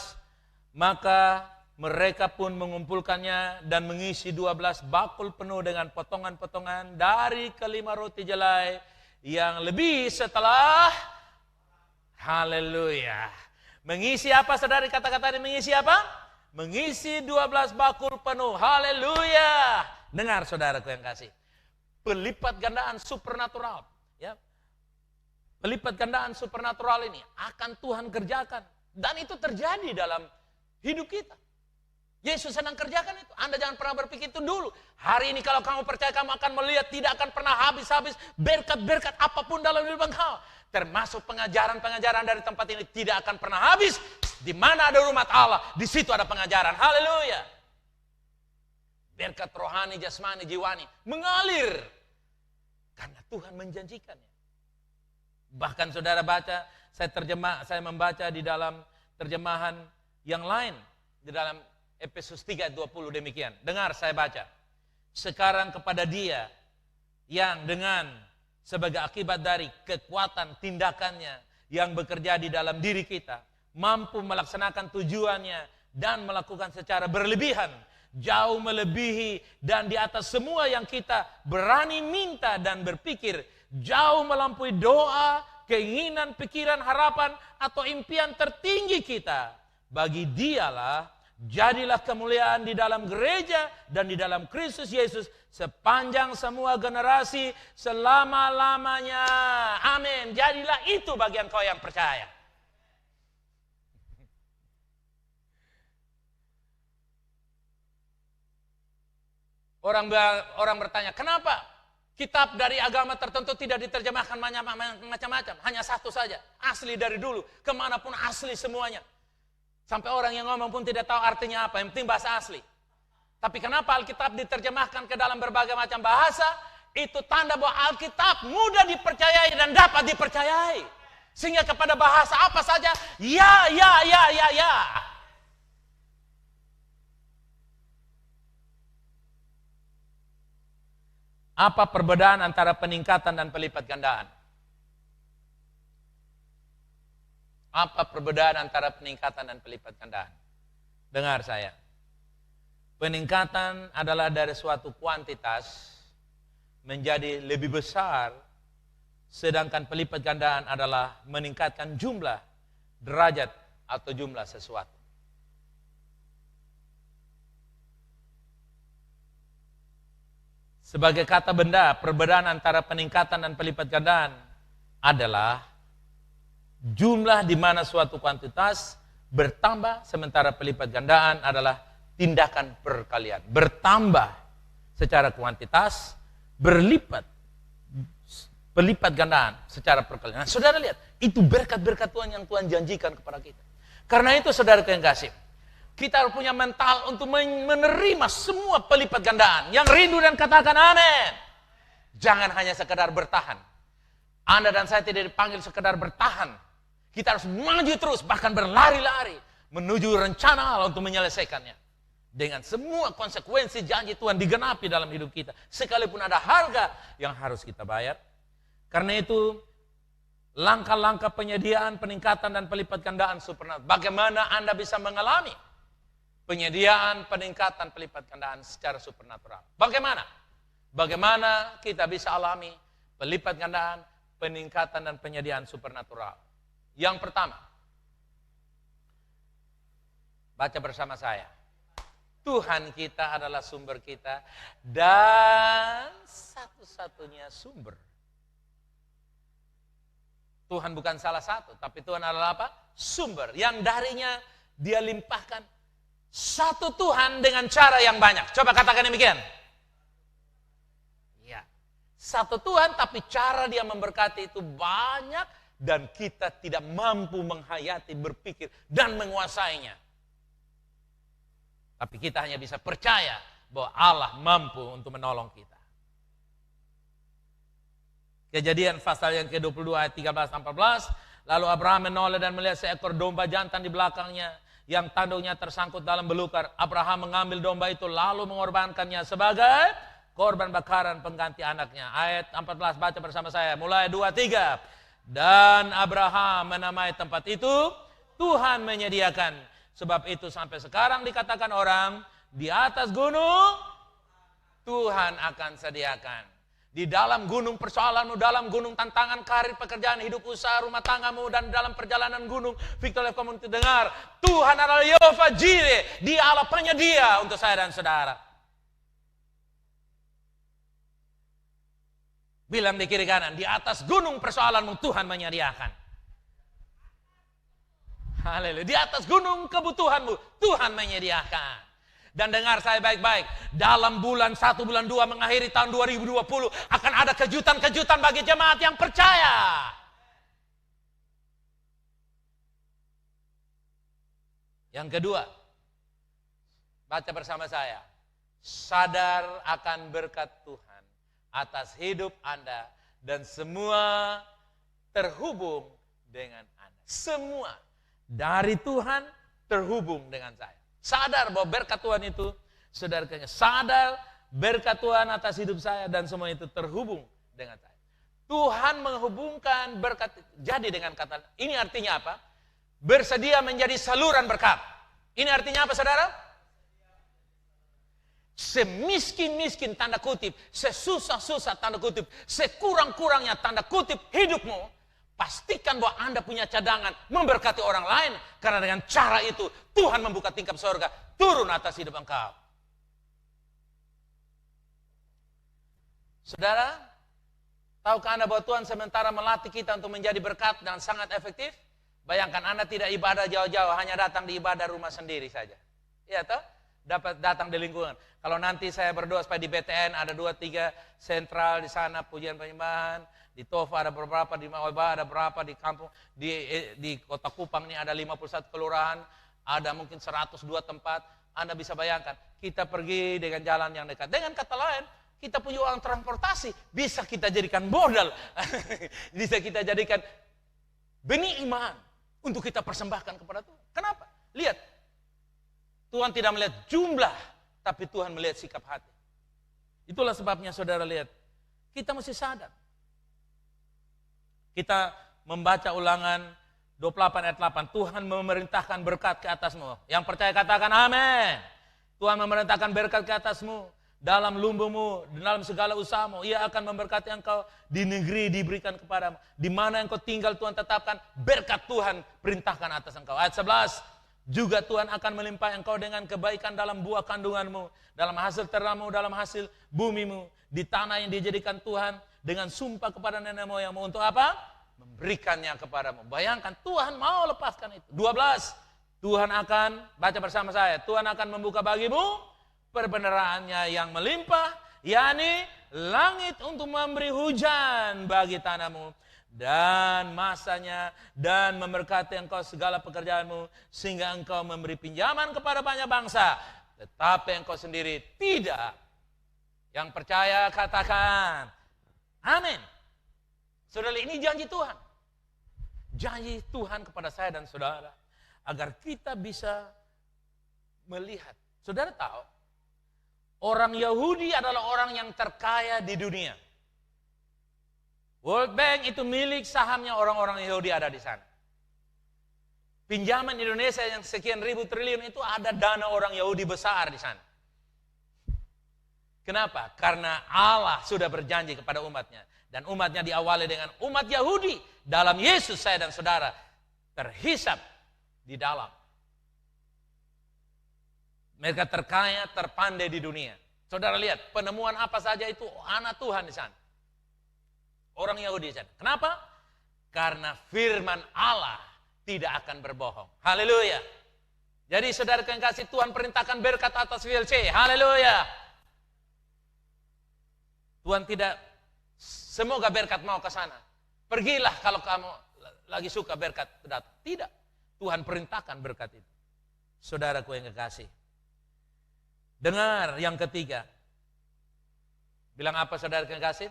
maka mereka pun mengumpulkannya dan mengisi 12 bakul penuh dengan potongan-potongan dari kelima roti jelai yang lebih setelah. Haleluya. Mengisi apa saudara? Kata-kata ini mengisi apa? Mengisi 12 bakul penuh. Haleluya. Dengar saudaraku yang kasih. Pelipat gandaan supernatural. Ya. Pelipat gandaan supernatural ini akan Tuhan kerjakan. Dan itu terjadi dalam hidup kita. Yesus sedang kerjakan itu. Anda jangan pernah berpikir itu dulu. Hari ini kalau kamu percaya, kamu akan melihat tidak akan pernah habis-habis berkat-berkat apapun dalam hidup engkau. Termasuk pengajaran-pengajaran dari tempat ini tidak akan pernah habis. Di mana ada rumah Allah, di situ ada pengajaran. Haleluya. Berkat rohani, jasmani, jiwani mengalir. Karena Tuhan menjanjikannya. Bahkan saudara baca, saya membaca di dalam terjemahan yang lain. Di dalam Efesus 3 ayat 20 demikian. Dengar saya baca. Sekarang kepada Dia yang dengan sebagai akibat dari kekuatan tindakannya yang bekerja di dalam diri kita, mampu melaksanakan tujuannya dan melakukan secara berlebihan, jauh melebihi dan di atas semua yang kita berani minta dan berpikir, jauh melampaui doa, keinginan, pikiran, harapan atau impian tertinggi kita. Bagi Dialah jadilah kemuliaan di dalam gereja dan di dalam Kristus Yesus sepanjang semua generasi selama-lamanya. Amin. Jadilah itu bagi engkau yang percaya. Orang bertanya, kenapa kitab dari agama tertentu tidak diterjemahkan macam-macam? Hanya satu saja, asli dari dulu, kemanapun asli semuanya. Sampai orang yang ngomong pun tidak tahu artinya apa, yang penting bahasa asli. Tapi kenapa Alkitab diterjemahkan ke dalam berbagai macam bahasa? Itu tanda bahwa Alkitab mudah dipercayai dan dapat dipercayai. Sehingga kepada bahasa apa saja, ya. Apa perbedaan antara peningkatan dan pelipat gandaan? Apa perbedaan antara peningkatan dan pelipat gandaan? Dengar saya. Peningkatan adalah dari suatu kuantitas menjadi lebih besar, sedangkan pelipat gandaan adalah meningkatkan jumlah, derajat, atau jumlah sesuatu. Sebagai kata benda, perbedaan antara peningkatan dan pelipat gandaan adalah jumlah di mana suatu kuantitas bertambah, sementara pelipat gandaan adalah tindakan perkalian. Bertambah secara kuantitas, berlipat, pelipat gandaan secara perkalian. Nah, saudara lihat, itu berkat-berkat Tuhan yang Tuhan janjikan kepada kita. Karena itu saudara yang kasih, kita harus punya mental untuk menerima semua pelipat gandaan. Yang rindu dan katakan amin. Jangan hanya sekedar bertahan. Anda dan saya tidak dipanggil sekedar bertahan. Kita harus maju terus, bahkan berlari-lari menuju rencana Allah untuk menyelesaikannya. Dengan semua konsekuensi janji Tuhan digenapi dalam hidup kita. Sekalipun ada harga yang harus kita bayar. Karena itu, langkah-langkah penyediaan, peningkatan, dan pelipat gandaan supernatural. Bagaimana Anda bisa mengalami penyediaan, peningkatan, pelipat gandaan secara supernatural? Bagaimana? Bagaimana kita bisa alami pelipat gandaan, peningkatan, dan penyediaan supernatural? Yang pertama, baca bersama saya. Tuhan kita adalah sumber kita dan satu-satunya sumber. Tuhan bukan salah satu, tapi Tuhan adalah apa? Sumber yang darinya Dia limpahkan satu Tuhan dengan cara yang banyak. Coba katakan demikian. Ya, satu Tuhan tapi cara Dia memberkati itu banyak dan kita tidak mampu menghayati, berpikir dan menguasainya. Tapi kita hanya bisa percaya bahwa Allah mampu untuk menolong kita. Kejadian pasal yang ke-22 ayat 13-14. Lalu Abraham menoleh dan melihat seekor domba jantan di belakangnya yang tanduknya tersangkut dalam belukar. Abraham mengambil domba itu lalu mengorbankannya sebagai korban bakaran pengganti anaknya. Ayat 14 baca bersama saya. Mulai 2-3. Dan Abraham menamai tempat itu Tuhan menyediakan. Sebab itu sampai sekarang dikatakan orang, di atas gunung Tuhan akan sediakan. Di dalam gunung persoalanmu, dalam gunung tantangan karir, pekerjaan, hidup, usaha, rumah tanggamu, dan dalam perjalanan gunung, Victoria Community dengar, Tuhan adalah Yehova Jireh, Dia Allah penyedia untuk saya dan saudara. Bilang di kiri kanan, di atas gunung persoalanmu Tuhan menyediakan. Haleluya. Di atas gunung kebutuhanmu Tuhan menyediakan. Dan dengar saya baik-baik, dalam bulan 1, bulan 2 mengakhiri tahun 2020 akan ada kejutan-kejutan bagi jemaat yang percaya. Yang kedua, baca bersama saya. Sadar akan berkat Tuhan atas hidup Anda dan semua terhubung dengan Anda. Semua dari Tuhan terhubung dengan saya. Sadar bahwa berkat Tuhan itu, saudara-saudara, sadar berkat Tuhan atas hidup saya dan semua itu terhubung dengan saya. Tuhan menghubungkan berkat. Jadi dengan kata, ini artinya apa? Bersedia menjadi saluran berkat. Ini artinya apa, saudara? Semiskin-miskin tanda kutip, sesusah-susah tanda kutip, sekurang-kurangnya tanda kutip hidupmu, pastikan bahwa Anda punya cadangan memberkati orang lain. Karena dengan cara itu Tuhan membuka tingkap surga turun atas hidup engkau. Saudara, tahukah Anda bahwa Tuhan sementara melatih kita untuk menjadi berkat dan sangat efektif? Bayangkan Anda tidak ibadah jauh-jauh, hanya datang di ibadah rumah sendiri saja. Iya toh? Dapat datang di lingkungan. Kalau nanti saya berdoa supaya di BTN ada 2-3 sentral di sana pujian penyembahan. Di Tova ada beberapa, di Mawaba ada berapa, di kampung, di Kota Kupang ini ada 51 kelurahan, Ada mungkin 102 tempat. Anda bisa bayangkan, kita pergi dengan jalan yang dekat. Dengan kata lain, kita punya uang transportasi, bisa kita jadikan modal. Bisa kita jadikan benih iman untuk kita persembahkan kepada Tuhan. Kenapa? Lihat, Tuhan tidak melihat jumlah, tapi Tuhan melihat sikap hati. Itulah sebabnya saudara lihat, kita mesti sadar. Kita membaca Ulangan 28 ayat 8, Tuhan memerintahkan berkat ke atasmu. Yang percaya katakan amin. Tuhan memerintahkan berkat ke atasmu. Dalam lumbumu, dalam segala usahamu, Ia akan memberkati engkau. Di negeri diberikan kepadamu. Di mana engkau tinggal Tuhan tetapkan, berkat Tuhan perintahkan atas engkau. Ayat 11, juga Tuhan akan melimpahi engkau dengan kebaikan dalam buah kandunganmu, dalam hasil ternamu, dalam hasil bumimu, di tanah yang dijadikan Tuhan dengan sumpah kepada nenek moyangmu. Untuk apa? Memberikannya kepadamu. Bayangkan, Tuhan mau lepaskan itu. 12, Tuhan akan, baca bersama saya, Tuhan akan membuka bagimu perbendaharaan-Nya yang melimpah, yakni langit untuk memberi hujan bagi tanahmu dan masanya, dan memberkati engkau segala pekerjaanmu, sehingga engkau memberi pinjaman kepada banyak bangsa, tetapi engkau sendiri tidak. Yang percaya katakan amin. Saudara, ini janji Tuhan. Janji Tuhan kepada saya dan saudara, agar kita bisa melihat. Saudara tahu, orang Yahudi adalah orang yang terkaya di dunia. World Bank itu milik sahamnya orang-orang Yahudi ada di sana. Pinjaman Indonesia yang sekian ribu triliun itu ada dana orang Yahudi besar di sana. Kenapa? Karena Allah sudah berjanji kepada umatnya. Dan umatnya diawali dengan umat Yahudi. Dalam Yesus saya dan saudara terhisap di dalam. Mereka terkaya, terpandai di dunia. Saudara lihat, penemuan apa saja itu anak Tuhan di sana. Orang Yahudi di sana. Kenapa? Karena firman Allah tidak akan berbohong. Haleluya. Jadi saudara yang kasih, Tuhan perintahkan berkat atas VLC. Haleluya. Tuhan tidak, semoga berkat mau ke sana. Pergilah kalau kamu lagi suka berkat datang. Tidak. Tuhan perintahkan berkat itu. Saudaraku yang kekasih. Dengar yang ketiga. Bilang apa saudara yang kasih?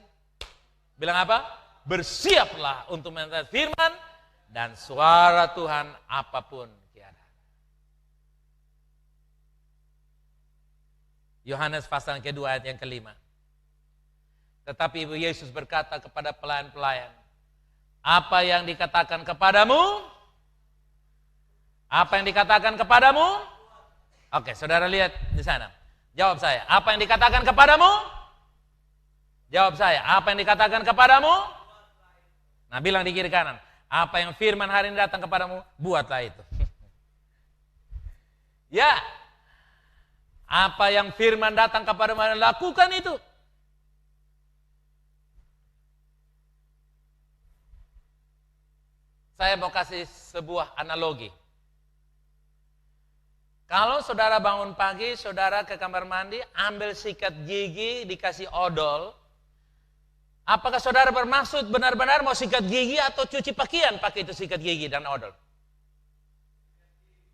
Bilang apa? Bersiaplah untuk menaati firman dan suara Tuhan apapun keadaan. Yohanes pasal kedua ayat yang kelima. Tetapi Ibu Yesus berkata kepada pelayan-pelayan, apa yang dikatakan kepadamu? Apa yang dikatakan kepadamu? Oke, saudara lihat di sana. Jawab saya, apa yang dikatakan kepadamu? Jawab saya, apa yang dikatakan kepadamu? Nah, bilang di kiri kanan, apa yang firman hari ini datang kepadamu, buatlah itu. Ya, apa yang firman datang kepadamu, lakukan itu. Saya mau kasih sebuah analogi. Kalau saudara bangun pagi, saudara ke kamar mandi, ambil sikat gigi, dikasih odol. Apakah saudara bermaksud benar-benar mau sikat gigi atau cuci pakaian pakai itu sikat gigi dan odol?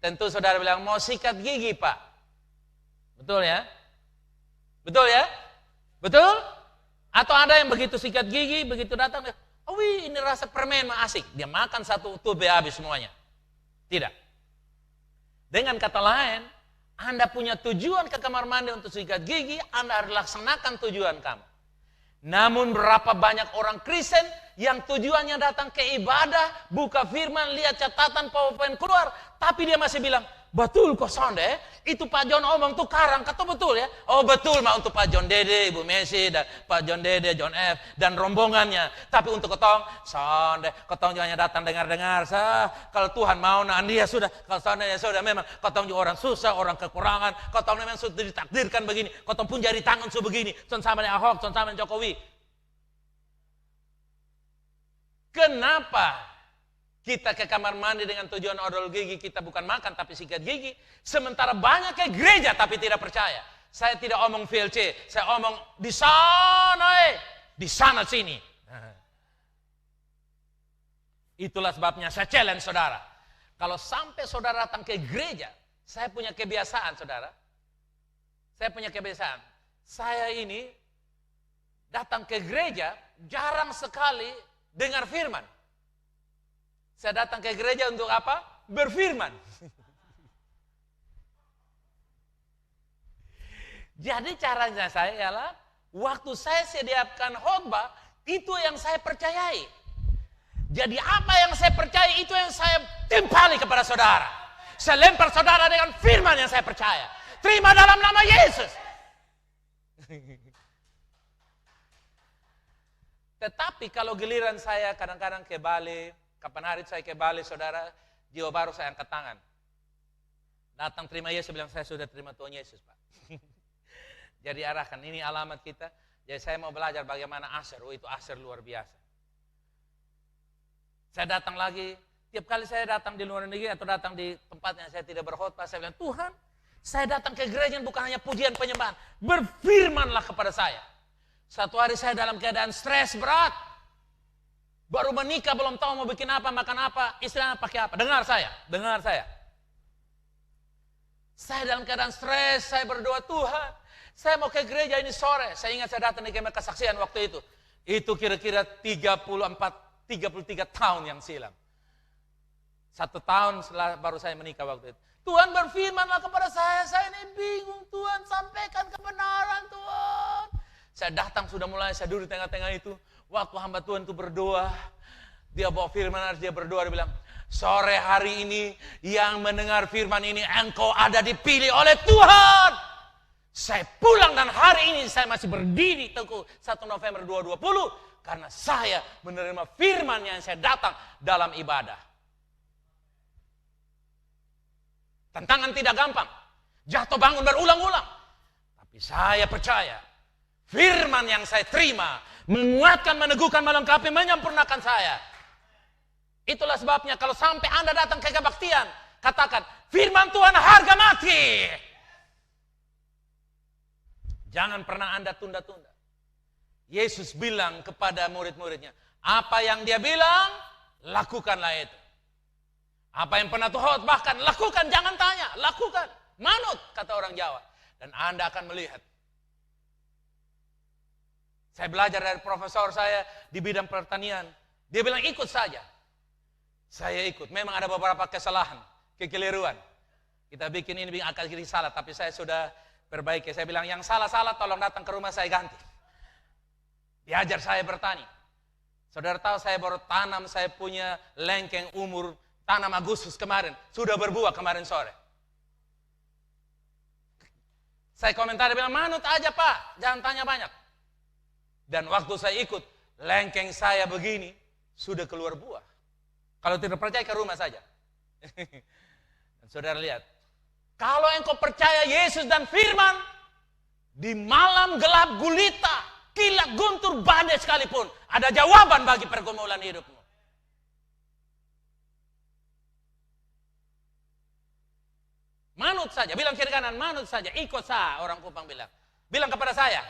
Tentu saudara bilang, mau sikat gigi Pak. Betul ya? Betul ya? Betul? Atau ada yang begitu sikat gigi, begitu datang, oh wih, ini rasa permen mah asik. Dia makan satu tube habis semuanya. Tidak. Dengan kata lain, Anda punya tujuan ke kamar mandi untuk sikat gigi, Anda harus laksanakan tujuan kamu. Namun berapa banyak orang Kristen yang tujuannya datang ke ibadah, buka firman, lihat catatan PowerPoint keluar, tapi dia masih bilang, betul kok Sonde, itu Pak John omong tuh karang, kata betul ya? Oh betul mah untuk Pak John Dede, Ibu Messi, dan Pak John Dede, John F, dan rombongannya. Tapi untuk ketong, Sonde, ketong juga hanya datang dengar-dengar. Kalau Tuhan mau, nah dia sudah, kalau Sonde ya sudah, memang ketong juga orang susah, orang kekurangan, ketong memang sudah ditakdirkan begini, ketong pun jari tangan sebegini, son sama dengan Ahok, son sama dengan Jokowi. Kenapa kita ke kamar mandi dengan tujuan odol gigi, kita bukan makan tapi sikat gigi. Sementara banyak ke gereja tapi tidak percaya. Saya tidak omong VLC, saya omong di sana sini. Itulah sebabnya saya challenge saudara. Kalau sampai saudara datang ke gereja, saya punya kebiasaan, saudara. Saya punya kebiasaan. Saya ini datang ke gereja jarang sekali dengar firman. Saya datang ke gereja untuk apa? Berfirman. Jadi caranya saya ialah waktu saya sediakan khotbah, itu yang saya percayai. Jadi apa yang saya percaya itu yang saya timpali kepada saudara. Saya lempar saudara dengan firman yang saya percaya. Terima dalam nama Yesus. Tetapi kalau giliran saya kadang-kadang ke Bali, kapan hari saya ke Bali, saudara, jiwa baru saya angkat tangan. Datang terima Yesus, bilang saya sudah terima Tuhan Yesus, Pak. Jadi arahkan, ini alamat kita. Jadi saya mau belajar bagaimana Asher, itu Asher luar biasa. Saya datang lagi, tiap kali saya datang di luar negeri atau datang di tempat yang saya tidak berkhotbah, saya bilang, Tuhan, saya datang ke gereja bukan hanya pujian penyembahan, berfirmanlah kepada saya. Satu hari saya dalam keadaan stres berat, baru menikah, belum tahu mau bikin apa, makan apa, istilahnya pakai apa. Dengar saya. Saya dalam keadaan stres, saya berdoa, Tuhan, saya mau ke gereja ini sore. Saya ingat saya datang di kemah kesaksian waktu itu. Itu kira-kira 33 tahun yang silam. 1 tahun setelah baru saya menikah waktu itu. Tuhan berfirmanlah kepada saya ini bingung Tuhan, sampaikan kebenaran Tuhan. Saya datang sudah mulai, saya duduk di tengah-tengah itu. Waktu hamba Tuhan itu berdoa, dia bawa firman, dia berdoa, dia bilang, sore hari ini yang mendengar firman ini, engkau ada dipilih oleh Tuhan. Saya pulang dan hari ini saya masih berdiri teguh 1 November 2020. Karena saya menerima firman yang saya datang dalam ibadah. Tantangan tidak gampang. Jatuh bangun berulang-ulang. Tapi saya percaya. Firman yang saya terima. Menguatkan, meneguhkan, melengkapi, menyempurnakan saya. Itulah sebabnya kalau sampai Anda datang ke kebaktian. Katakan, firman Tuhan harga mati. Jangan pernah Anda tunda-tunda. Yesus bilang kepada murid-muridnya, apa yang dia bilang, lakukanlah itu. Apa yang pernah Tuhan bahkan lakukan, jangan tanya, lakukan. Manut, kata orang Jawa. Dan Anda akan melihat. Saya belajar dari profesor saya di bidang pertanian. Dia bilang ikut saja. Saya ikut, memang ada beberapa kesalahan, kekeliruan. Kita bikin ini akal kiri salah, tapi saya sudah perbaiki. Saya bilang yang salah-salah tolong datang ke rumah saya ganti. Diajar saya bertani. Saudara tahu saya baru tanam, saya punya lengkeng umur tanam Agustus kemarin. Sudah berbuah kemarin sore. Saya komentar, bilang manut aja Pak, jangan tanya banyak. Dan waktu saya ikut, lengkeng saya begini, sudah keluar buah. Kalau tidak percaya ke rumah saja. Dan saudara lihat, kalau engkau percaya Yesus dan firman, di malam gelap gulita, kilat guntur badai sekalipun, ada jawaban bagi pergumulan hidupmu. Manut saja, bilang kiri kanan, manut saja, ikut saya, orang Kupang bilang. Bilang kepada saya,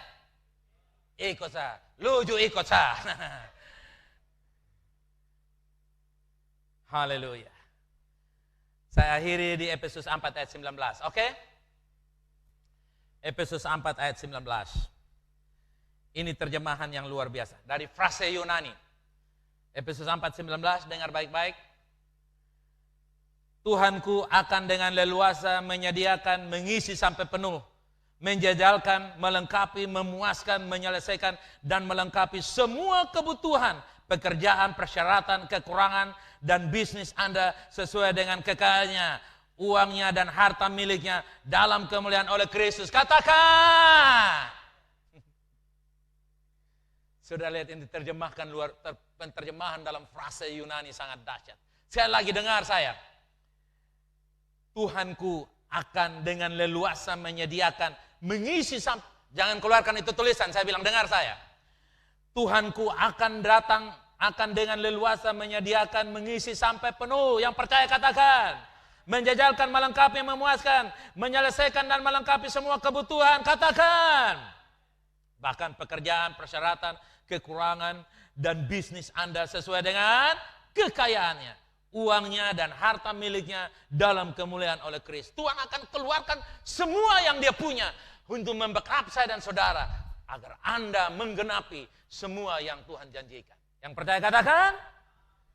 ikut saya, luju ikut saya. Haleluya. Saya akhiri di Efesus 4 ayat 19, oke? Efesus 4 ayat 19. Ini terjemahan yang luar biasa. Dari frase Yunani. Efesus 4:19, dengar baik-baik. Tuhanku akan dengan leluasa menyediakan, mengisi sampai penuh. Menjajalkan, melengkapi, memuaskan, menyelesaikan, dan melengkapi semua kebutuhan, pekerjaan, persyaratan, kekurangan, dan bisnis Anda sesuai dengan kekayaannya, uangnya, dan harta miliknya dalam kemuliaan oleh Kristus. Katakan! Sudah lihat ini terjemahkan penterjemahan dalam frase Yunani sangat dahsyat. Sekali lagi dengar saya. Tuhanku akan dengan leluasa menyediakan, mengisi jangan keluarkan itu tulisan, saya bilang dengar saya. Tuhanku akan datang, akan dengan leluasa menyediakan, mengisi sampai penuh. Yang percaya katakan. Menjajalkan, melengkapi, memuaskan, menyelesaikan dan melengkapi semua kebutuhan, katakan. Bahkan pekerjaan, persyaratan, kekurangan, dan bisnis Anda sesuai dengan kekayaannya. uangnya dan harta miliknya dalam kemuliaan oleh Kristus. Tuhan akan keluarkan semua yang dia punya untuk membackup saya dan saudara agar Anda menggenapi semua yang Tuhan janjikan. Yang percaya katakan,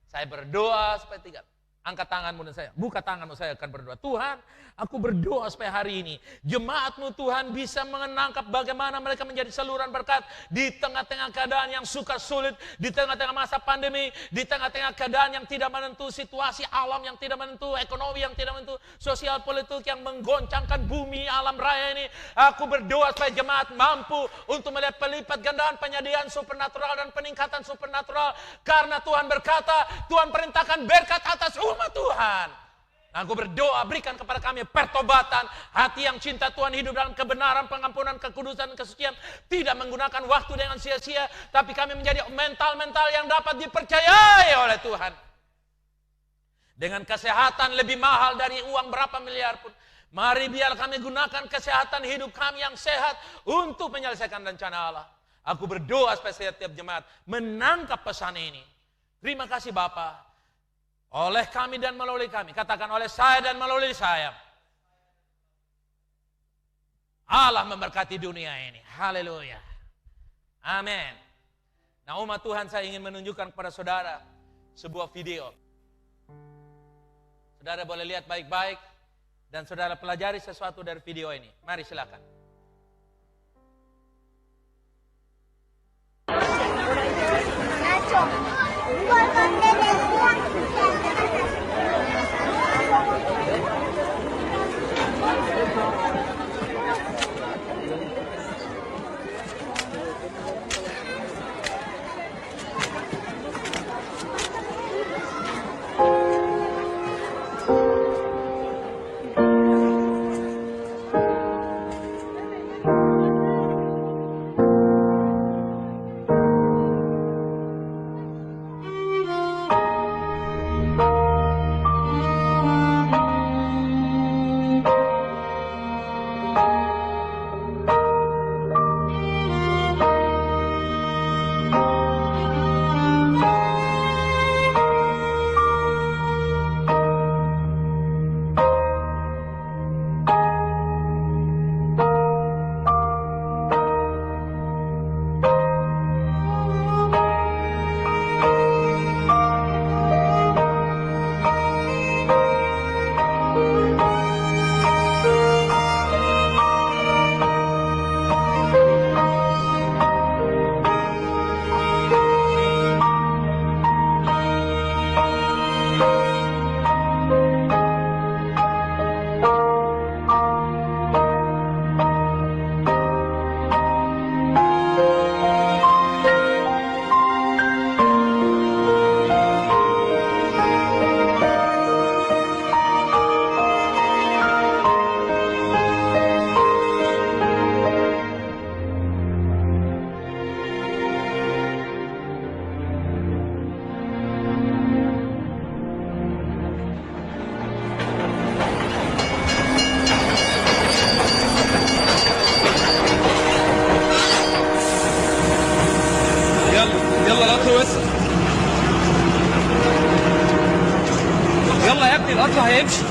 saya berdoa supaya 3. Angkat tanganmu dan saya, buka tanganmu, saya akan berdoa. Tuhan, aku berdoa supaya hari ini jemaatmu Tuhan bisa menangkap bagaimana mereka menjadi saluran berkat di tengah-tengah keadaan yang suka sulit, di tengah-tengah masa pandemi, di tengah-tengah keadaan yang tidak menentu, situasi alam yang tidak menentu, ekonomi yang tidak menentu, sosial politik yang menggoncangkan bumi alam raya ini. Aku berdoa supaya jemaat mampu untuk melihat pelipat gandaan penyediaan supernatural dan peningkatan supernatural. Karena Tuhan berkata, Tuhan perintahkan berkat atas umat Tuhan. Aku berdoa, berikan kepada kami pertobatan, hati yang cinta Tuhan, hidup dalam kebenaran, pengampunan, kekudusan, kesucian, tidak menggunakan waktu dengan sia-sia, tapi kami menjadi mental-mental yang dapat dipercayai oleh Tuhan. Dengan kesehatan lebih mahal dari uang berapa miliar pun, mari biar kami gunakan kesehatan hidup kami yang sehat untuk menyelesaikan rencana Allah. Aku berdoa supaya setiap jemaat menangkap pesan ini. Terima kasih Bapa. Oleh kami dan melalui kami. Katakan oleh saya dan melalui saya. Allah memberkati dunia ini. Haleluya. Amin. Nah umat Tuhan, saya ingin menunjukkan kepada saudara sebuah video. Saudara boleh lihat baik-baik. Dan saudara pelajari sesuatu dari video ini. Mari silakan. يلا يا ابني القطر هيمشي.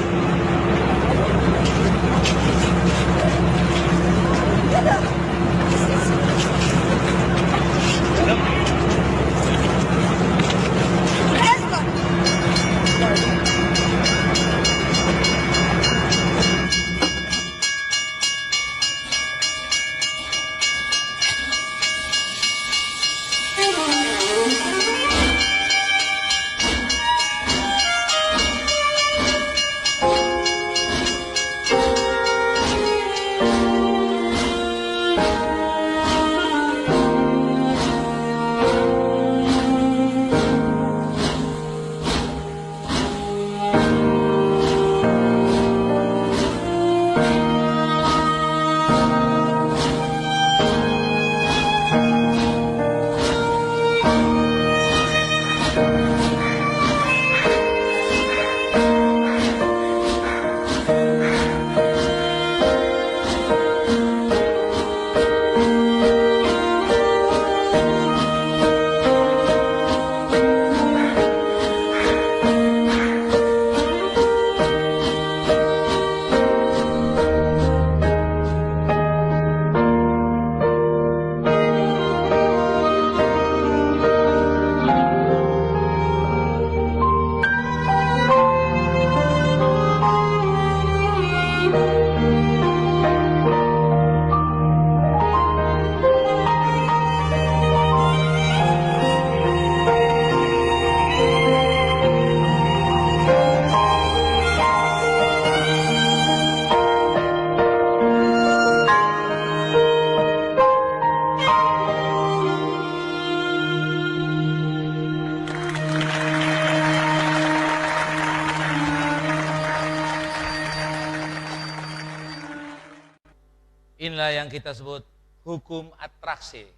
Inilah yang kita sebut hukum atraksi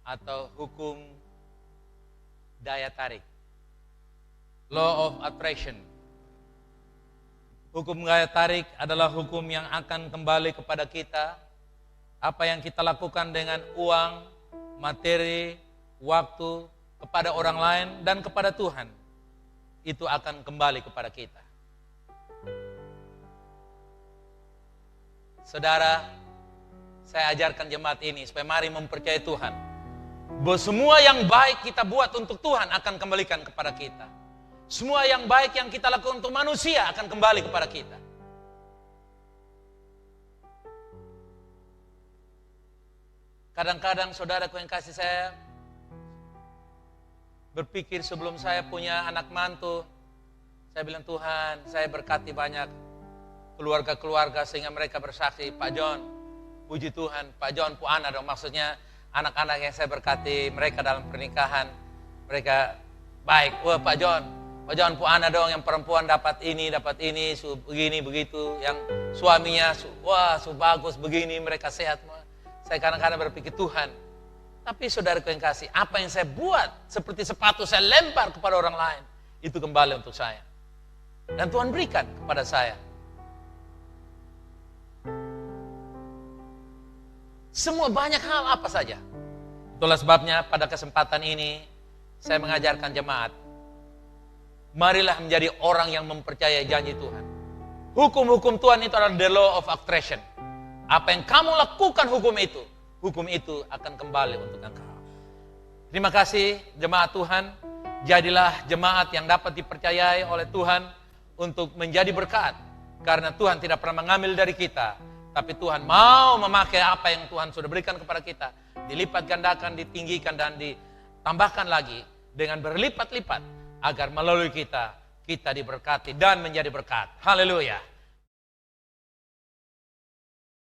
atau hukum daya tarik. Law of attraction. Hukum daya tarik adalah hukum yang akan kembali kepada kita. Apa yang kita lakukan dengan uang, materi, waktu, kepada orang lain dan kepada Tuhan, itu akan kembali kepada kita. Saudara, saya ajarkan jemaat ini supaya mari mempercayai Tuhan, bahwa semua yang baik kita buat untuk Tuhan akan kembalikan kepada kita. Semua yang baik yang kita lakukan untuk manusia akan kembali kepada kita. Kadang-kadang saudaraku yang kasih, saya berpikir sebelum saya punya anak mantu, saya bilang, Tuhan, saya berkati banyak keluarga-keluarga sehingga mereka bersaksi, Pak John, puji Tuhan, Pak John, Pu Ana dong, maksudnya anak-anak yang saya berkati, mereka dalam pernikahan, mereka baik. Wah, Pak John, Pu Ana dong, yang perempuan dapat ini, begini, begitu, yang suaminya, wah, bagus, begini, mereka sehat. Saya kadang-kadang berpikir, Tuhan, tapi saudaraku yang kasih, apa yang saya buat seperti sepatu saya lempar kepada orang lain, itu kembali untuk saya. Dan Tuhan berikan kepada saya. Semua banyak hal apa saja. Itulah sebabnya pada kesempatan ini, saya mengajarkan jemaat, marilah menjadi orang yang mempercayai janji Tuhan. Hukum-hukum Tuhan itu adalah the law of attraction. Apa yang kamu lakukan hukum itu akan kembali untuk engkau. Terima kasih jemaat Tuhan. Jadilah jemaat yang dapat dipercayai oleh Tuhan untuk menjadi berkat. Karena Tuhan tidak pernah mengambil dari kita, tapi Tuhan mau memakai apa yang Tuhan sudah berikan kepada kita. Dilipat gandakan, ditinggikan, dan ditambahkan lagi dengan berlipat-lipat. Agar melalui kita diberkati dan menjadi berkat. Haleluya.